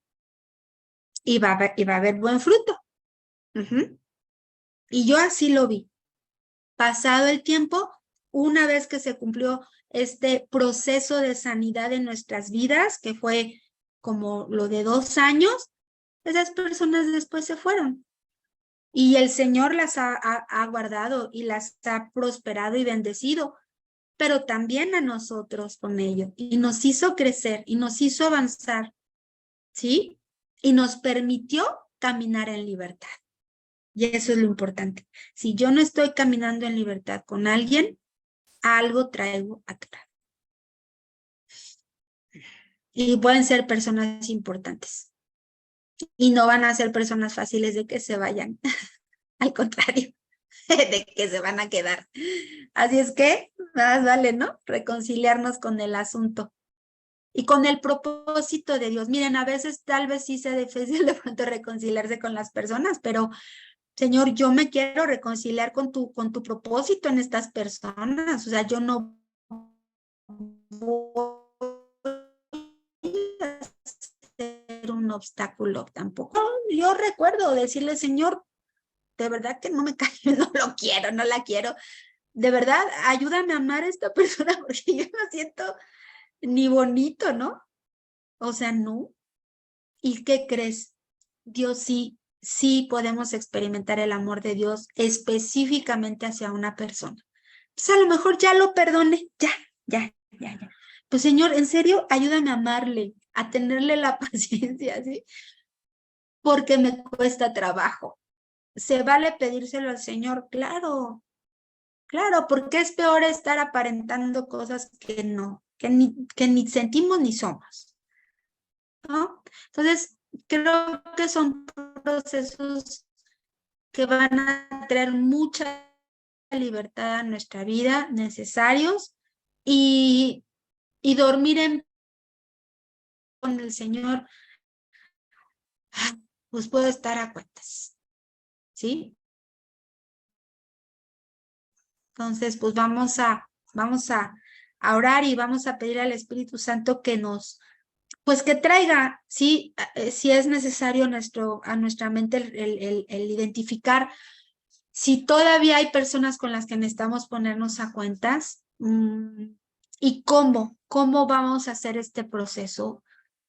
Y va a haber buen fruto. Y yo así lo vi. Pasado el tiempo, una vez que se cumplió este proceso de sanidad en nuestras vidas, que fue como lo de 2 años, esas personas después se fueron. Y el Señor las ha guardado y las ha prosperado y bendecido, pero también a nosotros con ello. Y nos hizo crecer y nos hizo avanzar, ¿sí? Y nos permitió caminar en libertad. Y eso es lo importante. Si yo no estoy caminando en libertad con alguien, algo traigo atrás. Y pueden ser personas importantes. Y no van a ser personas fáciles de que se vayan. Al contrario, de que se van a quedar. Así es que, más vale, ¿no? Reconciliarnos con el asunto. Y con el propósito de Dios. Miren, a veces tal vez sí sea difícil de pronto reconciliarse con las personas, pero Señor, yo me quiero reconciliar con tu propósito en estas personas. O sea, yo no voy a ser un obstáculo tampoco. Yo recuerdo decirle, Señor, de verdad que no me cae, no lo quiero, no la quiero. De verdad, ayúdame a amar a esta persona porque yo no siento ni bonito, ¿no? O sea, no. ¿Y qué crees? Dios sí podemos experimentar el amor de Dios específicamente hacia una persona. Pues a lo mejor ya lo perdone, ya. Pues Señor, en serio, ayúdame a amarle, a tenerle la paciencia, ¿sí? Porque me cuesta trabajo. ¿Se vale pedírselo al Señor? Claro, porque es peor estar aparentando cosas que no, que ni sentimos ni somos, ¿no? Entonces, creo que son procesos que van a traer mucha libertad a nuestra vida, necesarios, y dormir con el Señor, pues puedo estar a cuentas, ¿sí? Entonces, pues vamos a orar y vamos a pedir al Espíritu Santo que pues que traiga, sí, si es necesario a nuestra mente el identificar si todavía hay personas con las que necesitamos ponernos a cuentas, y cómo vamos a hacer este proceso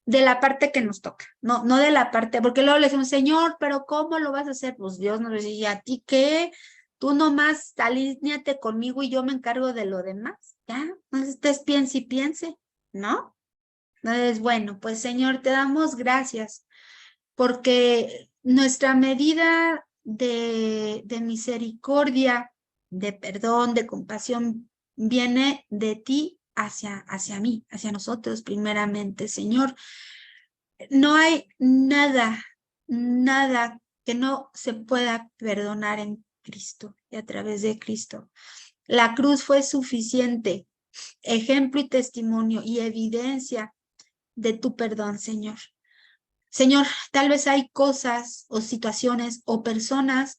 de la parte que nos toca, no de la parte, porque luego le decimos, Señor, pero ¿cómo lo vas a hacer? Pues Dios nos dice, ¿y a ti qué? Tú nomás alíñate conmigo y yo me encargo de lo demás, ¿ya? No estés piense y piense, ¿no? Entonces, bueno, pues Señor, te damos gracias porque nuestra medida de misericordia, de perdón, de compasión, viene de ti hacia mí, hacia nosotros primeramente, Señor. No hay nada que no se pueda perdonar en Cristo y a través de Cristo. La cruz fue suficiente, ejemplo y testimonio y evidencia de tu perdón, Señor. Señor, tal vez hay cosas o situaciones o personas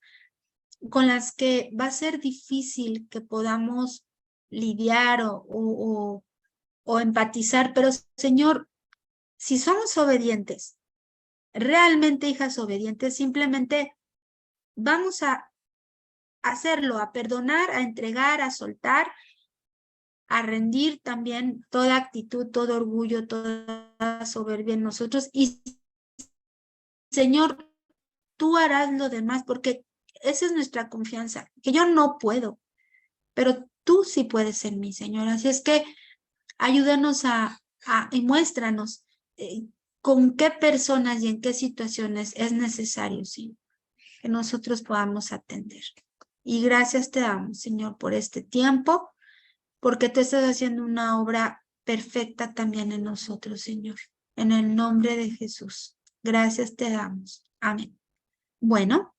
con las que va a ser difícil que podamos lidiar o empatizar, pero Señor, si somos obedientes, realmente hijas obedientes, simplemente vamos a hacerlo, a perdonar, a entregar, a soltar, a rendir también toda actitud, todo orgullo, toda soberbia en nosotros. Y Señor, tú harás lo demás, porque esa es nuestra confianza, que yo no puedo, pero tú sí puedes en mí, Señor. Así es que ayúdanos y muéstranos con qué personas y en qué situaciones es necesario, sí, que nosotros podamos atender. Y gracias te damos, Señor, por este tiempo, porque tú estás haciendo una obra perfecta también en nosotros, Señor. En el nombre de Jesús. Gracias te damos. Amén. Bueno.